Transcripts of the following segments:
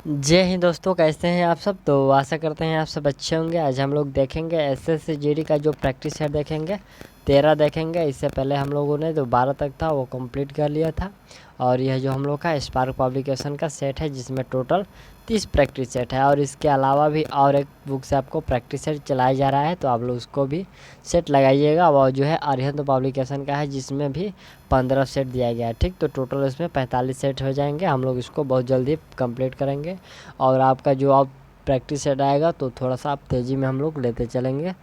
जय हिंद दोस्तों, कैसे हैं आप सब। तो आशा करते हैं आप सब अच्छे होंगे। आज हम लोग देखेंगे एसएससी जीडी का जो प्रैक्टिस सेट देखेंगे 13 देखेंगे। इससे पहले हम लोगों ने जो 12 तक था वो कंप्लीट कर लिया था। और यह जो हम लोग का स्पार्क पब्लिकेशन का सेट है जिसमें टोटल 30 प्रैक्टिस सेट है। और इसके अलावा भी और एक बुक से आपको प्रैक्टिस सेट चलाया जा रहा है, तो आप लोग उसको भी सेट लगाइएगा। और जो है अरिहंत पब्लिकेशन का है जिसमें भी 15 सेट दिया गया है। ठीक, तो टोटल इसमें 45 सेट हो जाएंगे। हम लोग इसको बहुत जल्दी कंप्लीट करेंगे। और आपका जो आप प्रैक्टिस सेट आएगा तो थोड़ा सा आप तेज़ी में हम लोग लेते चलेंगे,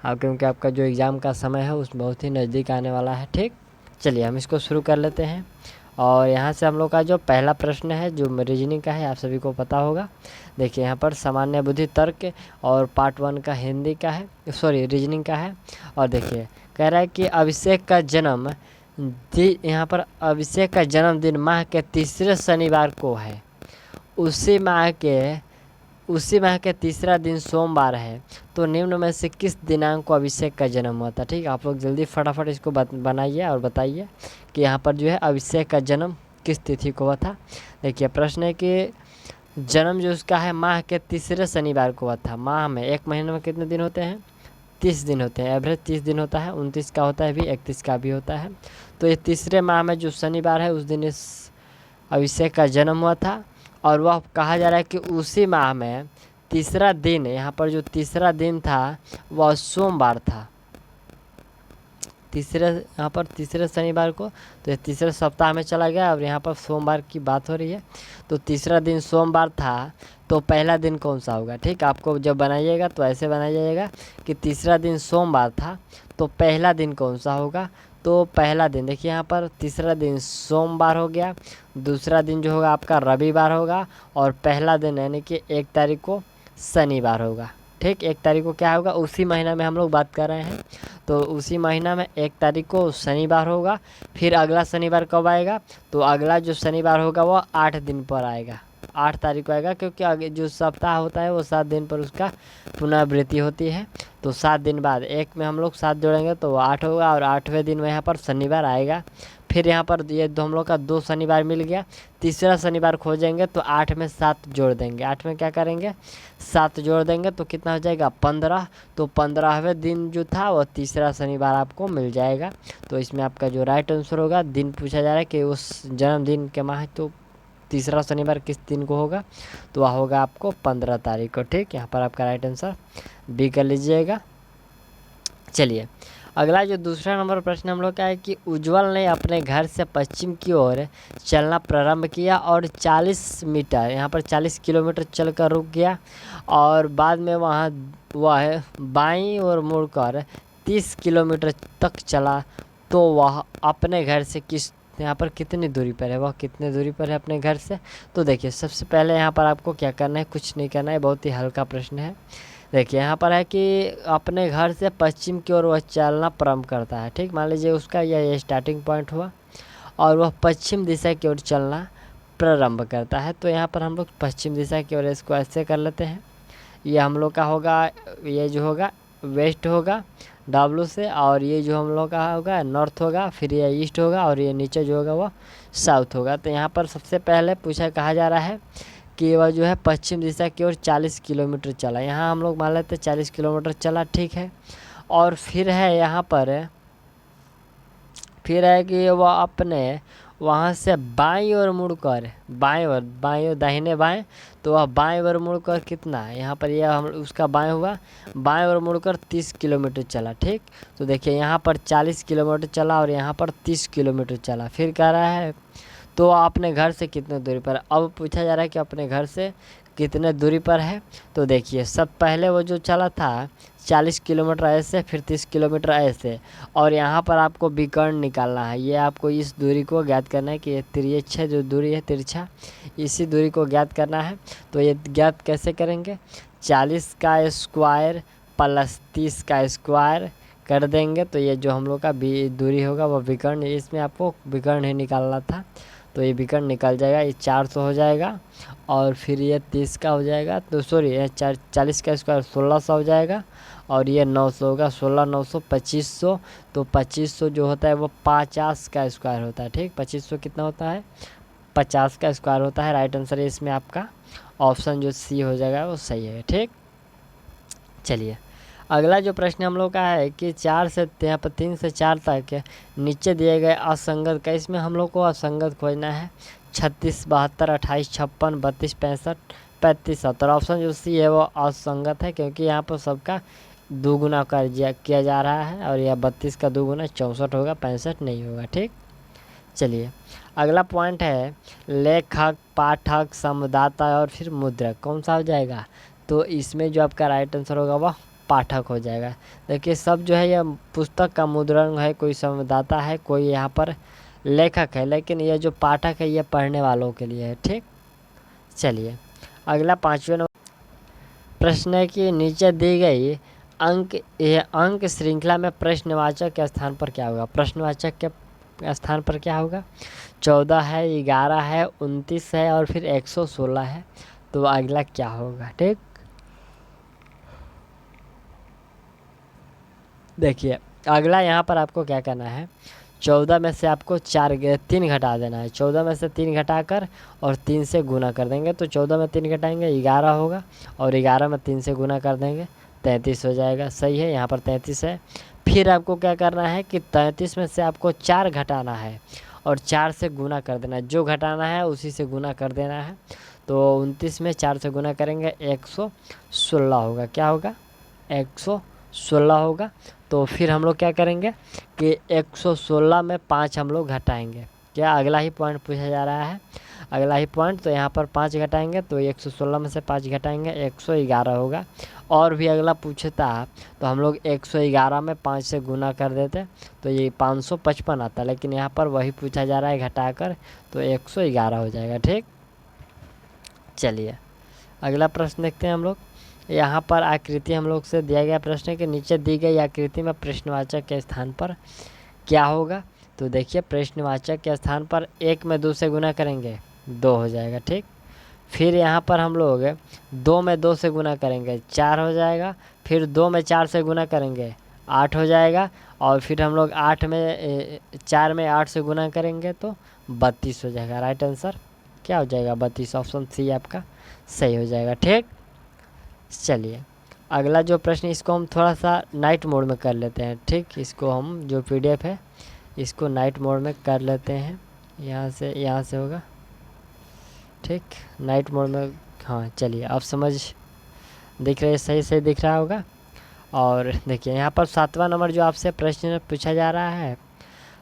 क्योंकि आपका जो एग्ज़ाम का समय है उस बहुत ही नज़दीक आने वाला है। ठीक, चलिए हम इसको शुरू कर लेते हैं। और यहाँ से हम लोग का जो पहला प्रश्न है जो रीजनिंग का है, आप सभी को पता होगा। देखिए यहाँ पर सामान्य बुद्धि तर्क और पार्ट 1 का हिंदी का है, सॉरी रीजनिंग का है। और देखिए कह रहा है कि अभिषेक का जन्म यहाँ पर अभिषेक का जन्मदिन माह के तीसरे शनिवार को है। उसी माह के उसी माह के तीसरा दिन सोमवार है। तो निम्न में से किस दिनांक को अभिषेक का जन्म हुआ था। ठीक, आप लोग जल्दी फटाफट इसको बनाइए और बताइए कि यहाँ पर जो है अभिषेक का जन्म किस तिथि को हुआ था। देखिए प्रश्न है कि जन्म जो उसका है माह के तीसरे शनिवार को हुआ था। माह में एक महीने में कितने दिन होते हैं, 30 दिन होते हैं। एवरेज 30 दिन होता है, 29 का होता है भी, 31 का भी होता है। तो ये तीसरे माह में जो शनिवार है उस दिन इस अभिषेक का जन्म हुआ था। और वह कहा जा रहा है कि उसी माह में तीसरा दिन, यहाँ पर जो तीसरा दिन था वह सोमवार था। यहाँ पर तीसरे शनिवार को, तो ये तीसरे सप्ताह में चला गया और यहाँ पर सोमवार की बात हो रही है। तो तीसरा दिन सोमवार था, तो पहला दिन कौन सा होगा। ठीक, आपको जब बनाइएगा तो ऐसे बनाइएगा कि तीसरा दिन सोमवार था तो पहला दिन कौन सा होगा। तो पहला दिन देखिए यहाँ पर तीसरा दिन सोमवार हो गया, दूसरा दिन जो होगा आपका रविवार होगा, और पहला दिन यानी कि 1 तारीख को शनिवार होगा। ठीक, 1 तारीख को क्या होगा, उसी महीना में हम लोग बात कर रहे हैं तो उसी महीना में 1 तारीख को शनिवार होगा। फिर अगला शनिवार कब आएगा, तो अगला जो शनिवार होगा वो 8 दिन पर आएगा, 8 तारीख को आएगा। क्योंकि आगे जो सप्ताह होता है वो 7 दिन पर उसका पुनरावृत्ति होती है। तो 7 दिन बाद एक में हम लोग 7 जोड़ेंगे तो वो 8 होगा, और 8वें दिन में यहाँ पर शनिवार आएगा। फिर यहाँ पर ये हम लोग का 2 शनिवार मिल गया, तीसरा शनिवार खोजेंगे तो 8 में 7 जोड़ देंगे। 8 में क्या करेंगे, 7 जोड़ देंगे तो कितना हो जाएगा, 15। तो 15वें दिन जो था वो तीसरा शनिवार आपको मिल जाएगा। तो इसमें आपका जो राइट आंसर होगा, दिन पूछा जा रहा है कि उस जन्मदिन के माह, तो तीसरा शनिवार किस दिन को होगा, तो वह होगा आपको 15 तारीख को। ठीक, यहाँ पर आपका राइट आंसर बी कर लीजिएगा। चलिए अगला जो दूसरा नंबर प्रश्न हम लोग का है कि उज्जवल ने अपने घर से पश्चिम की ओर चलना प्रारंभ किया और 40 मीटर, यहाँ पर 40 किलोमीटर चलकर रुक गया। और बाद में वह बाईं ओर मुड़कर 30 किलोमीटर तक चला। तो वह अपने घर से यहाँ पर कितनी दूरी पर है, वह कितनी दूरी पर है अपने घर से। तो देखिए सबसे पहले यहाँ पर आपको क्या करना है, कुछ नहीं करना है, बहुत ही हल्का प्रश्न है। देखिए यहाँ पर है कि अपने घर से पश्चिम की ओर वह चलना प्रारंभ करता है। ठीक, मान लीजिए उसका यह स्टार्टिंग पॉइंट हुआ और वह पश्चिम दिशा की ओर चलना प्रारंभ करता है। तो यहाँ पर हम लोग पश्चिम दिशा की ओर इसको ऐसे कर लेते हैं। ये हम लोग का होगा, ये जो होगा वेस्ट होगा डब्लू से, और ये जो हम लोग का होगा नॉर्थ होगा, फिर ये ईस्ट होगा, और ये नीचे जो होगा वो साउथ होगा। तो यहाँ पर सबसे पहले कहा जा रहा है कि वह जो है पश्चिम दिशा की ओर 40 किलोमीटर चला। यहाँ हम लोग मान लेते हैं 40 किलोमीटर चला, ठीक है। और फिर है यहाँ पर, फिर है कि वह अपने वहाँ से बाईं ओर मुड़कर, बाईं ओर दाहिने बाएं, तो वह बाईं ओर मुड़कर कितना है, यहाँ पर यह हम उसका बाएं हुआ, बाएं ओर मुड़कर 30 किलोमीटर चला। ठीक, तो देखिए यहाँ पर 40 किलोमीटर चला और यहाँ पर 30 किलोमीटर चला। फिर कह रहा है तो अपने घर से कितने दूरी पर, अब पूछा जा रहा है कि अपने घर से कितने दूरी पर है। तो देखिए सब पहले वो जो चला था 40 किलोमीटर ऐसे, फिर 30 किलोमीटर ऐसे, और यहाँ पर आपको विकर्ण निकालना है। ये आपको इस दूरी को ज्ञात करना है कि ये तिरछा जो दूरी है, तिरछा, इसी दूरी को ज्ञात करना है। तो ये ज्ञात कैसे करेंगे, 40 का स्क्वायर प्लस 30 का स्क्वायर कर देंगे। तो ये जो हम लोग का दूरी होगा वो विकर्ण, इसमें आपको विकर्ण ही निकालना था। तो ये विकर्ण निकल जाएगा, ये 400 हो जाएगा, और फिर ये 30 का हो जाएगा, तो सॉरी ये 40 का स्क्वायर 1600 हो जाएगा, और ये 900 होगा, 16 900 2500। तो 2500 जो होता है वो 50 का स्क्वायर होता है। ठीक, 2500 कितना होता है, 50 का स्क्वायर होता है। राइट आंसर है इसमें आपका ऑप्शन जो सी हो जाएगा वो सही है। ठीक, चलिए अगला जो प्रश्न हम लोग का है कि 4 से यहाँ पर 3 से 4 तक नीचे दिए गए असंगत का, इसमें हम लोग को असंगत खोजना है। 36, 72, 28, 56, 32, 65, 35, 70। ऑप्शन जो सी है वो असंगत है क्योंकि यहाँ पर सबका दोगुना किया जा रहा है और यह 32 का दोगुना 64 होगा, 65 नहीं होगा। ठीक, चलिए अगला पॉइंट है लेखक, पाठक, संवाददाता और फिर मुद्रक, कौन सा हो जाएगा? तो इसमें जो आपका राइट आंसर होगा वह पाठक हो जाएगा। देखिए सब जो है यह पुस्तक का मुद्रण है, कोई संवाददाता है, कोई यहाँ पर लेखक है, लेकिन यह जो पाठक है यह पढ़ने वालों के लिए है। ठीक, चलिए अगला 5वें नंबर प्रश्न है कि नीचे दी गई अंक श्रृंखला में प्रश्नवाचक के स्थान पर क्या होगा? प्रश्नवाचक के स्थान पर क्या होगा? 14 है, 11 है, 29 है और फिर 116 है। तो अगला क्या होगा? ठीक, देखिए अगला यहाँ पर आपको क्या करना है, 14 में से आपको 3 घटा देना है। 14 में से 3 घटाकर और 3 से गुना कर देंगे तो 14 में 3 घटाएंगे 11 होगा और 11 में 3 से गुना कर देंगे 33 हो जाएगा। सही है, यहाँ पर 33 है। फिर आपको क्या करना है कि 33 में से आपको 4 घटाना है और 4 से गुना कर देना है। जो घटाना है उसी से गुना कर देना है। तो 29 में 4 से गुना करेंगे 116 होगा। क्या होगा? 116 होगा। तो फिर हम लोग क्या करेंगे कि 116 में 5 हम लोग घटाएंगे। क्या अगला ही पॉइंट पूछा जा रहा है? अगला ही पॉइंट, तो यहाँ पर 5 घटाएंगे तो 116 में से 5 घटाएंगे 111 होगा। और भी अगला पूछता तो हम लोग 111 में 5 से गुना कर देते तो ये 555 आता, लेकिन यहाँ पर वही पूछा जा रहा है घटाकर, तो 111 हो जाएगा। ठीक, चलिए अगला प्रश्न देखते हैं हम लोग। यहाँ पर आकृति हम लोग से दिया गया प्रश्न के नीचे दी गई आकृति में प्रश्नवाचक के स्थान पर क्या होगा? तो देखिए प्रश्नवाचक के स्थान पर 1 में 2 से गुना करेंगे 2 हो जाएगा। ठीक, फिर यहाँ पर हम लोग 2 में 2 से गुना करेंगे 4 हो जाएगा। फिर 2 में 4 से गुना करेंगे 8 हो जाएगा। और फिर हम लोग 4 में 8 से गुना करेंगे तो 32 हो जाएगा। राइट आंसर क्या हो जाएगा? 32। ऑप्शन सी आपका सही हो जाएगा। ठीक, चलिए अगला जो प्रश्न, इसको हम थोड़ा सा नाइट मोड में कर लेते हैं। ठीक, इसको हम जो PDF है इसको नाइट मोड में कर लेते हैं। यहाँ से होगा। ठीक, नाइट मोड में, हाँ चलिए अब समझ दिख रही है, सही दिख रहा होगा। और देखिए यहाँ पर 7वां नंबर जो आपसे प्रश्न पूछा जा रहा है,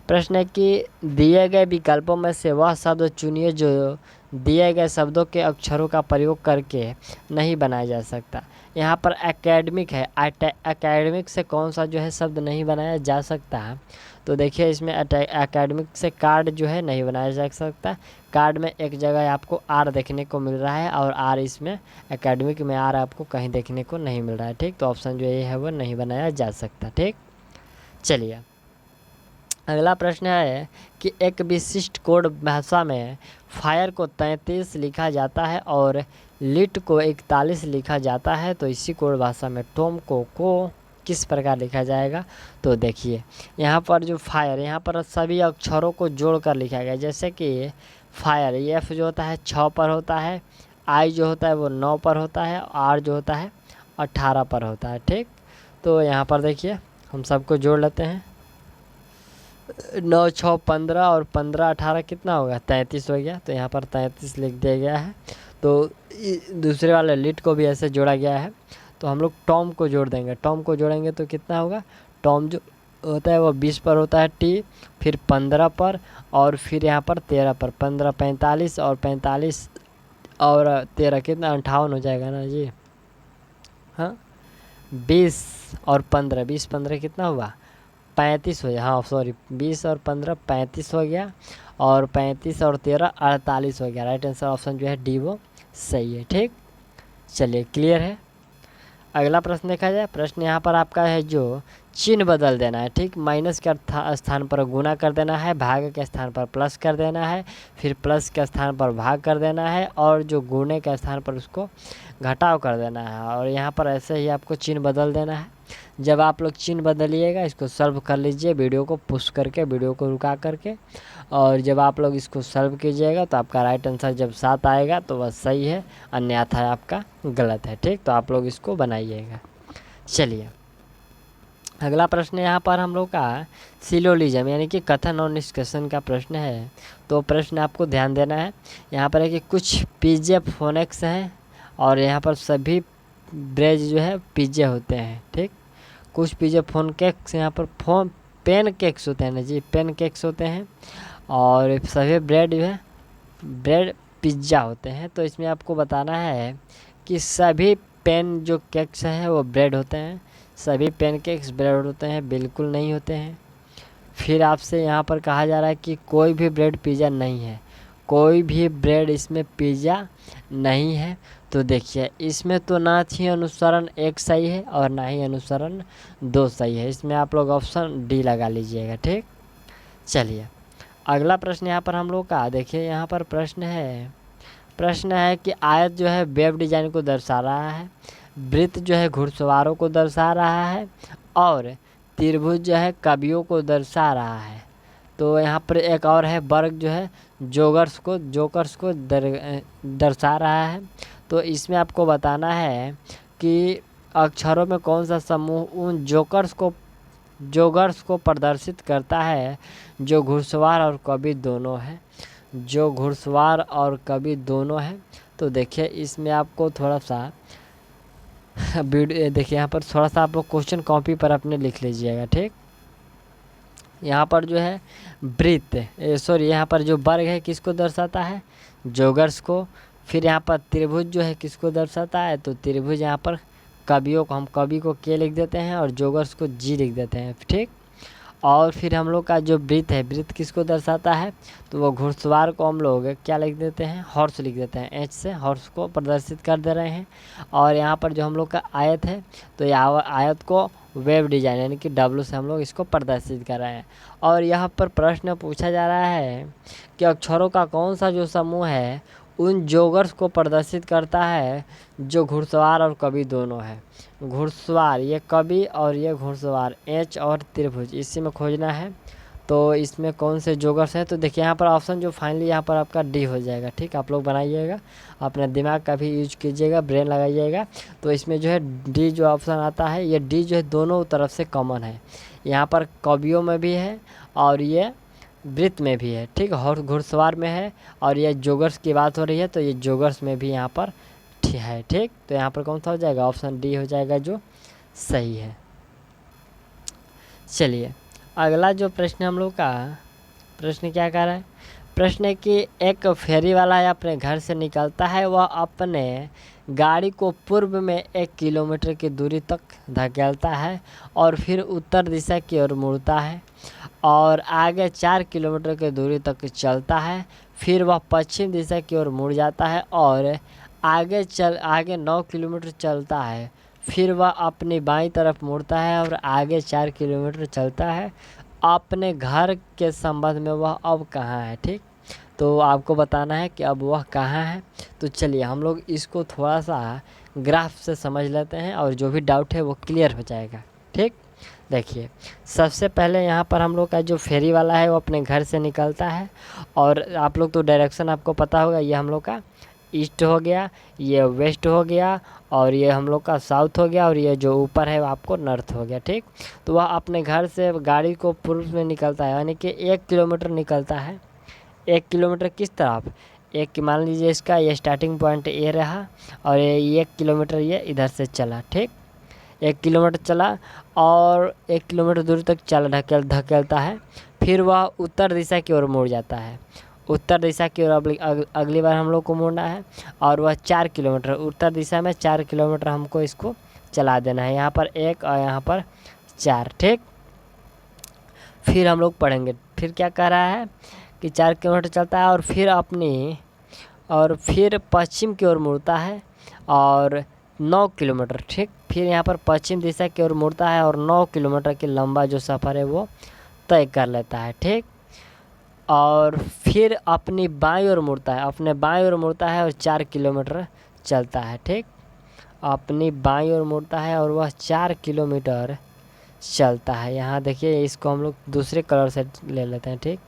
प्रश्न है कि दिए गए विकल्पों में से वह शब्द चुनिए जो दिए गए शब्दों के अक्षरों का प्रयोग करके नहीं बनाया जा सकता। यहाँ पर एकेडमिक है, एकेडमिक से कौन सा जो है शब्द नहीं बनाया जा सकता है? तो देखिए इसमें एकेडमिक से कार्ड जो है नहीं बनाया जा सकता। कार्ड में एक जगह आपको आर देखने को मिल रहा है और आर इसमें एकेडमिक में आर आपको कहीं देखने को नहीं मिल रहा है। ठीक, तो ऑप्शन जो ये है वो नहीं बनाया जा सकता। ठीक, चलिए अगला प्रश्न है कि एक विशिष्ट कोड भाषा में फायर को 33 लिखा जाता है और लिट को 41 लिखा जाता है, तो इसी कोड भाषा में टॉम को किस प्रकार लिखा जाएगा? तो देखिए यहाँ पर जो फायर, यहाँ पर सभी अक्षरों को जोड़कर लिखा गया। जैसे कि फायर एफ जो होता है 6 पर होता है, आई जो होता है वो 9 पर होता है, आर जो होता है 18 पर होता है। ठीक, तो यहाँ पर देखिए हम सबको जोड़ लेते हैं। 9, 6, 15 और 15, 18 कितना होगा? 33 हो गया। तो यहाँ पर 33 लिख दिया गया है। तो दूसरे वाले लिट को भी ऐसे जोड़ा गया है। तो हम लोग टॉम को जोड़ देंगे। टॉम को जोड़ेंगे तो कितना होगा? टॉम जो होता है वो 20 पर होता है, टी फिर 15 पर और फिर यहाँ पर 13 पर। 15 45 और 45 और 13 कितना? 58 हो जाएगा ना जी। हाँ 20 और 15, 20 15 कितना हुआ? 35 हो गया। हाँ सॉरी, 20 और 15 35 हो गया और 35 और 13 48 हो गया। राइट आंसर ऑप्शन जो है डी वो सही है। ठीक, चलिए क्लियर है। अगला प्रश्न देखा जाए। प्रश्न यहाँ पर आपका है जो चिन्ह बदल देना है। ठीक, माइनस के स्थान पर गुना कर देना है, भाग के स्थान पर प्लस कर देना है, फिर प्लस के स्थान पर भाग कर देना है और जो गुणे के स्थान पर उसको घटाव कर देना है। और यहाँ पर ऐसे ही आपको चिन्ह बदल देना है। जब आप लोग चिन्ह बदलिएगा इसको सॉल्व कर लीजिए, वीडियो को पुश करके, वीडियो को रुका करके, और जब आप लोग इसको सॉल्व कीजिएगा तो आपका राइट आंसर जब 7 आएगा तो वह सही है, अन्यथा आपका गलत है। ठीक, तो आप लोग इसको बनाइएगा। चलिए अगला प्रश्न यहाँ पर हम लोग का सिलोलिज्म यानी कि कथन और निष्कर्षण का प्रश्न है। तो प्रश्न आपको ध्यान देना है। यहाँ पर है कि कुछ पिज्जे फोनेक्स हैं और यहाँ पर सभी ब्रेज जो है पिज्जे होते हैं। ठीक, कुछ पिज्जे फोन केक्स यहाँ पर फोन पेन केक्स होते हैं ना जी, पेन केक्स होते हैं, और सभी ब्रेड जो है ब्रेड पिज्ज़ा होते हैं। तो इसमें आपको बताना है कि सभी पेन जो केक्स हैं वो ब्रेड होते हैं, सभी पेन केक्स ब्रेड होते हैं, बिल्कुल नहीं होते हैं। फिर आपसे यहाँ पर कहा जा रहा है कि कोई भी ब्रेड पिज़्ज़ा नहीं है, कोई भी ब्रेड इसमें पिज़्ज़ा नहीं है। तो देखिए इसमें तो ना ही अनुसरण 1 सही है और ना ही अनुसरण 2 सही है। इसमें आप लोग ऑप्शन डी लगा लीजिएगा। ठीक, चलिए अगला प्रश्न यहाँ पर हम लोग का देखिए, यहाँ पर प्रश्न है कि आयत जो है वेव डिजाइन को दर्शा रहा है, वृत्त जो है घुड़सवारों को दर्शा रहा है, और त्रिभुज जो है कवियों को दर्शा रहा है। तो यहाँ पर एक और है वर्ग जो है जोकर्स को दर्शा रहा है। तो इसमें आपको बताना है कि अक्षरों में कौन सा समूह उन जोकर्स को प्रदर्शित करता है जो घुड़सवार और कवि दोनों है, जो घुड़सवार और कवि दोनों है। तो देखिए इसमें आपको थोड़ा सा वीडियो देखिए, यहाँ पर थोड़ा सा आप लोग क्वेश्चन कॉपी पर अपने लिख लीजिएगा। ठीक, यहाँ पर जो है वृत्त यहाँ पर जो वर्ग है किसको दर्शाता है, जोगर्स को। फिर यहाँ पर त्रिभुज जो है किसको दर्शाता है, तो त्रिभुज यहाँ पर कवियों को, हम कवि को के लिख देते हैं और जोगर्स को जी लिख देते हैं। ठीक, और फिर हम लोग का जो वृत्त है, वृत्त किसको दर्शाता है, तो वो घुड़सवार को हम लोग क्या लिख देते हैं, हॉर्स लिख देते हैं, एच से हॉर्स को प्रदर्शित कर दे रहे हैं। और यहाँ पर जो हम लोग का आयत है, तो यहाँ आयत को वेव डिजाइन यानी कि W से हम लोग इसको प्रदर्शित कर रहे हैं। और यहाँ पर प्रश्न पूछा जा रहा है कि अक्षरों का कौन सा जो समूह है उन जोगर्स को प्रदर्शित करता है जो घुड़सवार और कवि दोनों है। घुड़सवार ये कवि और ये घुड़सवार, एच और त्रिभुज, इसी में खोजना है। तो इसमें कौन से जोगर्स हैं, तो देखिए यहाँ पर ऑप्शन जो फाइनली यहाँ पर आपका डी हो जाएगा। ठीक, आप लोग बनाइएगा, अपना दिमाग का भी यूज कीजिएगा, ब्रेन लगाइएगा। तो इसमें जो है डी जो ऑप्शन आता है, ये डी जो है दोनों तरफ से कॉमन है। यहाँ पर कवियों में भी है और ये वृत्त में भी है। ठीक, और घुड़सवार में है, और ये जोगर्स की बात हो रही है तो ये जोगर्स में भी यहाँ पर है। ठीक, तो यहाँ पर कौन सा हो जाएगा, ऑप्शन डी हो जाएगा जो सही है। चलिए अगला जो प्रश्न हम लोग का प्रश्न क्या कह रहा है, प्रश्न है कि एक फेरी वाला अपने घर से निकलता है, वह अपने गाड़ी को पूर्व में 1 किलोमीटर की दूरी तक धकेलता है और फिर उत्तर दिशा की ओर मुड़ता है और आगे 4 किलोमीटर की दूरी तक चलता है। फिर वह पश्चिम दिशा की ओर मुड़ जाता है और आगे 9 किलोमीटर चलता है। फिर वह अपनी बाईं तरफ मुड़ता है और आगे 4 किलोमीटर चलता है। अपने घर के संबंध में वह अब कहाँ है। ठीक, तो आपको बताना है कि अब वह कहाँ है। तो चलिए हम लोग इसको थोड़ा सा ग्राफ से समझ लेते हैं और जो भी डाउट है वो क्लियर हो जाएगा। ठीक, देखिए सबसे पहले यहाँ पर हम लोग का जो फेरी वाला है वो अपने घर से निकलता है, और आप लोग तो डायरेक्शन आपको पता होगा, ये हम लोग का ईस्ट हो गया, ये वेस्ट हो गया, और ये हम लोग का साउथ हो गया, और ये जो ऊपर है वो आपको नॉर्थ हो गया। ठीक, तो वह अपने घर से गाड़ी को पूर्व में निकलता है, यानी कि 1 किलोमीटर निकलता है। 1 किलोमीटर किस तरफ, एक मान लीजिए इसका ये स्टार्टिंग पॉइंट ए रहा और ये 1 किलोमीटर ये इधर से चला। ठीक, 1 किलोमीटर चला और 1 किलोमीटर दूर तक चला धकेलता है। फिर वह उत्तर दिशा की ओर मुड़ जाता है। उत्तर दिशा की ओर अगली बार हम लोग को मुड़ना है, और वह 4 किलोमीटर उत्तर दिशा में 4 किलोमीटर हमको इसको चला देना है। यहाँ पर 1 और यहाँ पर 4। ठीक, फिर हम लोग पढ़ेंगे फिर क्या कह रहा है कि 4 किलोमीटर चलता है और फिर पश्चिम की ओर मुड़ता है और 9 किलोमीटर। ठीक, फिर यहाँ पर पश्चिम दिशा की ओर मुड़ता है और 9 किलोमीटर की लंबा जो सफ़र है वो तय कर लेता है। ठीक, और फिर अपने बाईं ओर मुड़ता है और 4 किलोमीटर चलता है। ठीक, अपनी बाईं ओर मुड़ता है और वह 4 किलोमीटर चलता है। यहाँ देखिए, इसको हम लोग दूसरे कलर से ले लेते हैं, ठीक।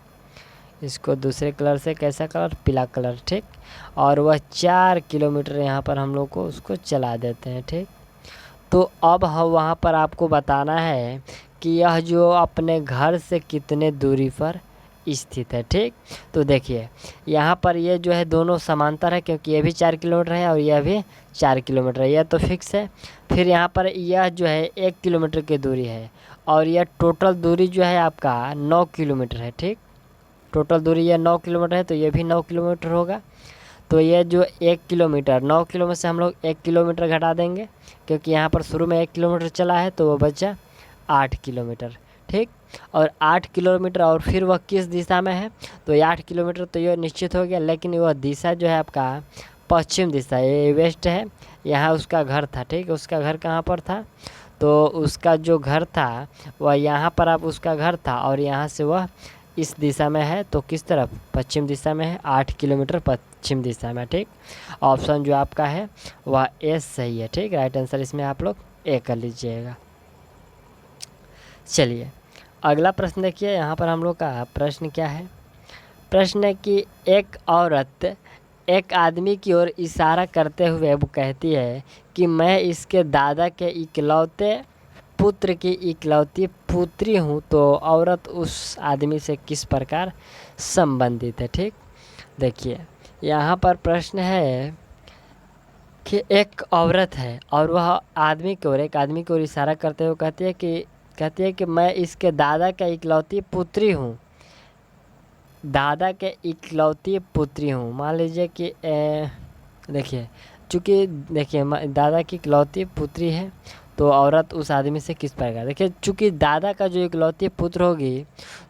इसको दूसरे कलर से, कैसा कलर, पीला कलर, ठीक। और वह 4 किलोमीटर यहाँ पर हम लोग को उसको चला देते हैं, ठीक। तो अब हम वहाँ पर आपको बताना है कि यह जो अपने घर से कितने दूरी पर स्थित है, ठीक। तो देखिए, यहाँ पर ये जो है दोनों समांतर है, क्योंकि ये भी 4 किलोमीटर है और यह भी 4 किलोमीटर है, यह तो फिक्स है। फिर यहाँ पर यह जो है 1 किलोमीटर की दूरी है और यह टोटल दूरी जो है आपका 9 किलोमीटर है, ठीक। टोटल दूरी यह 9 किलोमीटर है, तो ये भी 9 किलोमीटर होगा। तो ये जो 1 किलोमीटर, 9 किलोमीटर से हम लोग 1 किलोमीटर घटा देंगे, क्योंकि यहाँ पर शुरू में 1 किलोमीटर चला है, तो वो बचा 8 किलोमीटर, ठीक। और 8 किलोमीटर, और फिर वह किस दिशा में है, तो ये 8 किलोमीटर तो ये निश्चित हो गया, लेकिन वह दिशा जो है आपका पश्चिम दिशा, ये वेस्ट है। यहाँ उसका घर था, ठीक। उसका घर कहाँ पर था, तो उसका जो घर था वह यहाँ पर, आप उसका घर था और यहाँ से वह इस दिशा में है, तो किस तरफ, पश्चिम दिशा में है, 8 किलोमीटर पश्चिम दिशा में, ठीक। ऑप्शन जो आपका है वह ए सही है, ठीक। राइट आंसर इसमें आप लोग ए कर लीजिएगा। चलिए अगला प्रश्न देखिए, यहाँ पर हम लोग का प्रश्न क्या है। प्रश्न है कि एक औरत एक आदमी की ओर इशारा करते हुए वो कहती है कि मैं इसके दादा के इकलौते पुत्र की इकलौती पुत्री हूँ, तो औरत उस आदमी से किस प्रकार संबंधित है, ठीक। देखिए, यहाँ पर प्रश्न है कि एक औरत है और वह आदमी की ओर, एक आदमी की ओर इशारा करते हुए कहती है कि मैं इसके दादा के इकलौती पुत्री हूँ, दादा के इकलौती पुत्री हूँ। मान लीजिए कि देखिए, चूँकि देखिए दादा की इकलौती पुत्री है, तो औरत उस आदमी से किस प्रकार, देखिए चूँकि दादा का जो इकलौती पुत्र होगी,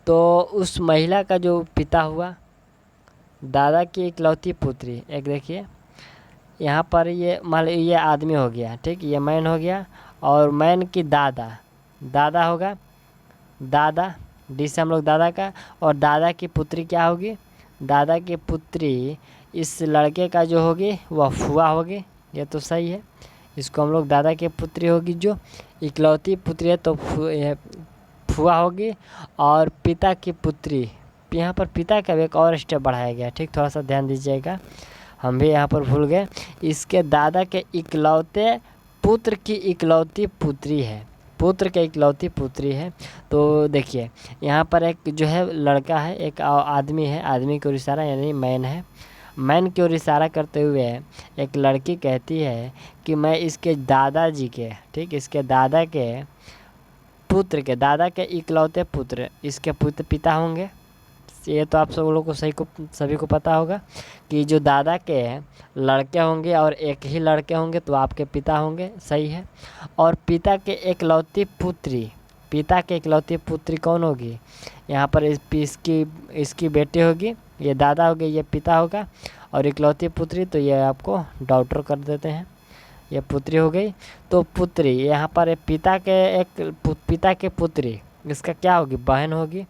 तो उस महिला का जो पिता हुआ, दादा की इकलौती पुत्री, एक देखिए यहाँ पर ये मान लीजिए ये आदमी हो गया, ठीक। ये मैन हो गया, और मैन की दादा, दादा होगा, दादा डी से हम लोग दादा का, और दादा की पुत्री क्या होगी, दादा की पुत्री इस लड़के का जो होगी वह फुआ होगी, ये तो सही है। इसको हम लोग दादा की पुत्री होगी, जो इकलौती पुत्री है, तो फुआ होगी। और पिता की पुत्री, यहाँ पर पिता का भी एक और स्टेप बढ़ाया गया, ठीक। थोड़ा सा ध्यान दीजिएगा, हम भी यहाँ पर भूल गए। इसके दादा के इकलौते पुत्र की इकलौती पुत्री है, पुत्र के इकलौती पुत्री है। तो देखिए, यहाँ पर एक जो है लड़का है, एक आदमी है, आदमी की ओर इशारा यानी मैन है, मैन की ओर इशारा करते हुए एक लड़की कहती है कि मैं इसके दादाजी के, ठीक, इसके दादा के पुत्र के, दादा के इकलौते पुत्र, इसके पुत्र पिता होंगे। ये तो आप सब लोगों को सभी को पता होगा कि जो दादा के लड़के होंगे और एक ही लड़के होंगे तो आपके पिता होंगे, सही है। और पिता के इकलौती पुत्री, पिता के इकलौती पुत्री कौन होगी, यहाँ पर इसकी बेटी होगी, ये दादा होगी, ये पिता होगा। और इकलौती पुत्री तो ये आपको डॉक्टर कर देते हैं, ये पुत्री हो गई। तो पुत्री यहाँ पर पिता के पुत्री इसका क्या होगी, बहन होगी,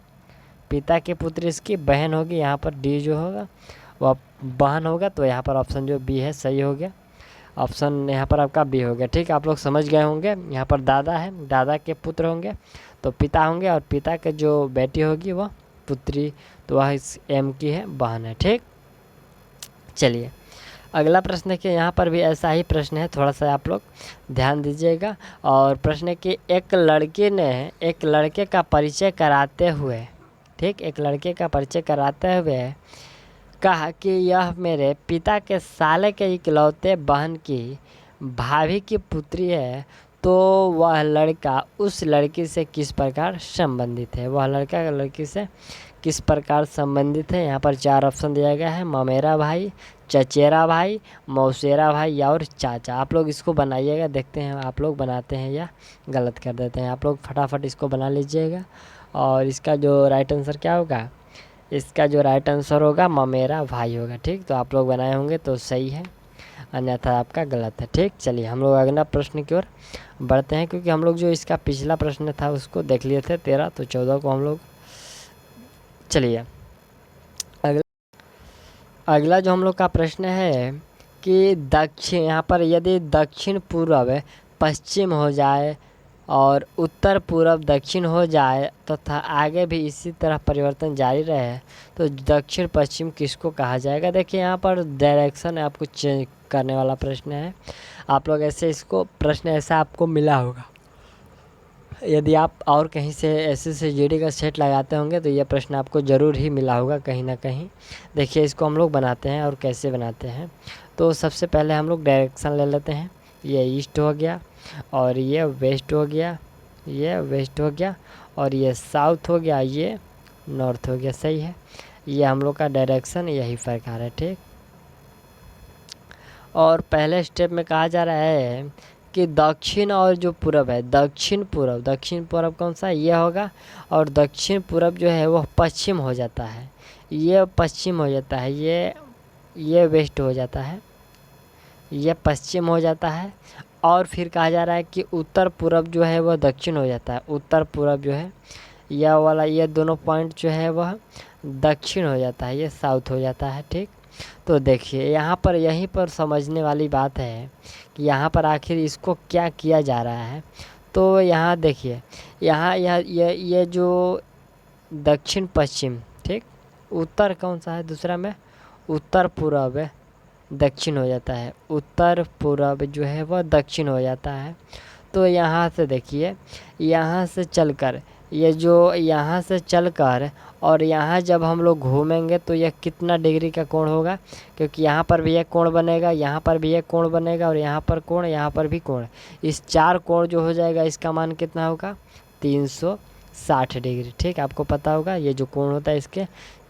पिता की पुत्री इसकी बहन होगी। यहाँ पर डी जो होगा वह बहन होगा, तो यहाँ पर ऑप्शन जो बी है सही हो गया। ऑप्शन यहाँ पर आपका बी हो गया, ठीक। आप लोग समझ गए होंगे, यहाँ पर दादा है, दादा के पुत्र होंगे तो पिता होंगे, और पिता के जो बेटी होगी वह पुत्री, तो वह इस एम की है, बहन है, ठीक। चलिए अगला प्रश्न है कि यहाँ पर भी ऐसा ही प्रश्न है, थोड़ा सा आप लोग ध्यान दीजिएगा। और प्रश्न है कि एक लड़के ने एक लड़के का परिचय कराते हुए, ठीक, एक लड़के का परिचय कराते हुए कहा कि यह मेरे पिता के साले के इकलौते बहन की भाभी की पुत्री है, तो वह लड़का उस लड़की से किस प्रकार संबंधित है, वह लड़का लड़की से किस प्रकार संबंधित है। यहाँ पर 4 ऑप्शन दिया गया है, ममेरा भाई, चचेरा भाई, मौसेरा भाई और चाचा। आप लोग इसको बनाइएगा, देखते हैं आप लोग बनाते हैं या गलत कर देते हैं। आप लोग फटाफट इसको बना लीजिएगा। और इसका जो राइट आंसर क्या होगा, इसका जो राइट आंसर होगा ममेरा भाई होगा, ठीक। तो आप लोग बनाए होंगे तो सही है, अन्यथा आपका गलत है, ठीक। चलिए हम लोग अगला प्रश्न की ओर बढ़ते हैं, क्योंकि हम लोग जो इसका पिछला प्रश्न था उसको देख लिए थे 13, तो 14 को हम लोग, चलिए अगला जो हम लोग का प्रश्न है कि दक्षिण, यहाँ पर यदि दक्षिण पूर्व पश्चिम हो जाए और उत्तर पूर्व दक्षिण हो जाए तथा आगे भी इसी तरह परिवर्तन जारी रहे तो दक्षिण पश्चिम किसको कहा जाएगा। देखिए यहाँ पर डायरेक्शन आपको चेंज करने वाला प्रश्न है। आप लोग ऐसे इसको प्रश्न ऐसा आपको मिला होगा। यदि आप और कहीं से SSCGD का सेट लगाते होंगे तो यह प्रश्न आपको ज़रूर ही मिला होगा कहीं ना कहीं। देखिए इसको हम लोग बनाते हैं और कैसे बनाते हैं। तो सबसे पहले हम लोग डायरेक्शन ले लेते हैं। ये ईस्ट हो गया और ये वेस्ट हो गया, ये वेस्ट हो गया और ये साउथ हो गया, ये नॉर्थ हो गया। सही है, ये हम लोग का डायरेक्शन यही प्रकार है। ठीक, और पहले स्टेप में कहा जा रहा है कि दक्षिण और जो पूरब है, दक्षिण पूरब कौन सा, ये होगा। और दक्षिण पूरब जो है वह पश्चिम हो जाता है, ये पश्चिम हो जाता है, ये वेस्ट हो जाता है, ये पश्चिम हो जाता है। और फिर कहा जा रहा है कि उत्तर पूरब जो है वह दक्षिण हो जाता है, उत्तर पूरब जो है यह वाला, ये दोनों पॉइंट जो है वह दक्षिण हो जाता है, ये साउथ हो जाता है। ठीक, तो देखिए यहाँ पर यहीं पर समझने वाली बात है कि यहाँ पर आखिर इसको क्या किया जा रहा है। तो यहाँ देखिए, यहाँ ये जो दक्षिण पश्चिम, ठीक, उत्तर कौन सा है दूसरा में, उत्तर पूरब है, दक्षिण हो जाता है, उत्तर पूरब जो है वह दक्षिण हो जाता है। तो यहाँ से देखिए, यहाँ से चलकर ये जो यहाँ से चलकर और यहाँ जब हम लोग घूमेंगे तो यह कितना डिग्री का कोण होगा, क्योंकि यहाँ पर भी एक कोण बनेगा, यहाँ पर भी एक कोण बनेगा और यहाँ पर कोण, यहाँ पर भी कोण। इस 4 कोण जो हो जाएगा इसका मान कितना होगा, 360 डिग्री। ठीक, आपको पता होगा ये जो कोण होता है इसके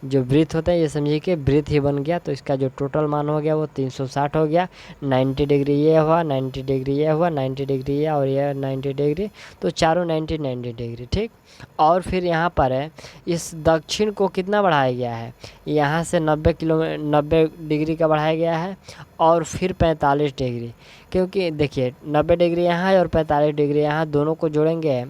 जो वृत्त होता है, ये समझिए कि वृत्त ही बन गया। तो इसका जो टोटल मान हो गया वो 360 हो गया। 90 डिग्री ये हुआ, 90 डिग्री ये हुआ, 90 डिग्री ये और ये 90 डिग्री, तो चारों 90 डिग्री। ठीक, और फिर यहाँ पर है इस दक्षिण को कितना बढ़ाया गया है, यहाँ से 90 डिग्री का बढ़ाया गया है और फिर 45 डिग्री, क्योंकि देखिए 90 डिग्री यहाँ है और 45 डिग्री यहाँ, दोनों को जोड़ेंगे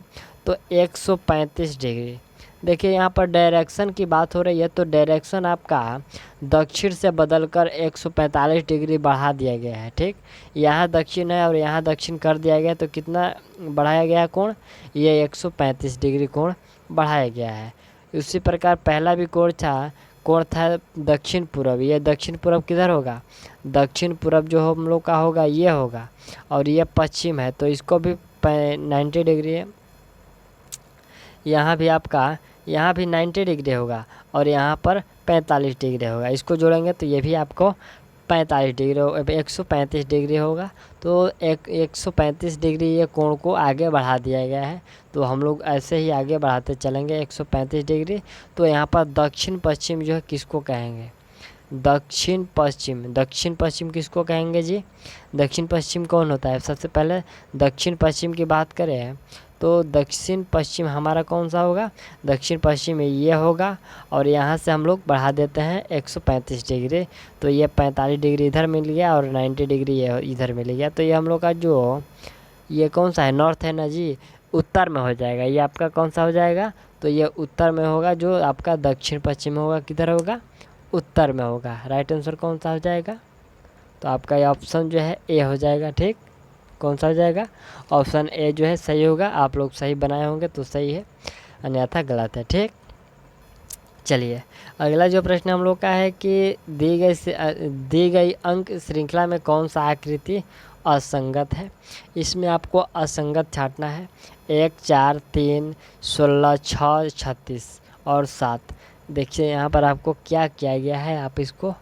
तो 135 डिग्री। देखिए यहाँ पर डायरेक्शन की बात हो रही है तो डायरेक्शन आपका दक्षिण से बदलकर 145 डिग्री बढ़ा दिया गया है। ठीक, यहाँ दक्षिण है और यहाँ दक्षिण कर दिया गया तो कितना बढ़ाया गया है कोण, ये 135 डिग्री कोण बढ़ाया गया है। उसी प्रकार पहला भी कोण था दक्षिण पूरब, ये दक्षिण पूरब किधर होगा, दक्षिण पूरब जो हम लोग का होगा ये होगा और ये पश्चिम है तो इसको भी 90 डिग्री है। यहाँ भी आपका, यहाँ भी 90 डिग्री होगा और यहाँ पर 45 डिग्री होगा, इसको जोड़ेंगे तो ये भी आपको 45 डिग्री 135 डिग्री होगा। तो 135 डिग्री ये कोण को आगे बढ़ा दिया गया है। तो हम लोग ऐसे ही आगे बढ़ाते चलेंगे 135 डिग्री। तो यहाँ पर दक्षिण पश्चिम जो है किसको कहेंगे, दक्षिण पश्चिम किसको कहेंगे जी, दक्षिण पश्चिम कौन होता है। सबसे पहले दक्षिण पश्चिम की बात करें तो दक्षिण पश्चिम हमारा कौन सा होगा, दक्षिण पश्चिम ये होगा और यहाँ से हम लोग बढ़ा देते हैं 135 डिग्री, तो ये 45 डिग्री इधर मिल गया और 90 डिग्री ये इधर मिल गया। तो ये हम लोग का जो ये कौन सा है, नॉर्थ है ना जी, उत्तर में हो जाएगा। ये आपका कौन सा हो जाएगा, तो ये उत्तर में होगा। जो आपका दक्षिण पश्चिम होगा किधर होगा, उत्तर में होगा। राइट आंसर कौन सा हो जाएगा, तो आपका ये ऑप्शन जो है ए हो जाएगा। ठीक, कौन सा हो जाएगा, ऑप्शन ए जो है सही होगा। आप लोग सही बनाए होंगे तो सही है, अन्यथा गलत है। ठीक, चलिए अगला जो प्रश्न हम लोग का है कि दी गई अंक श्रृंखला में कौन सा आकृति असंगत है। इसमें आपको असंगत छांटना है। 1, 4, 3, 16, 6, 36 और 7। देखिए यहाँ पर आपको क्या किया गया है, आप इसको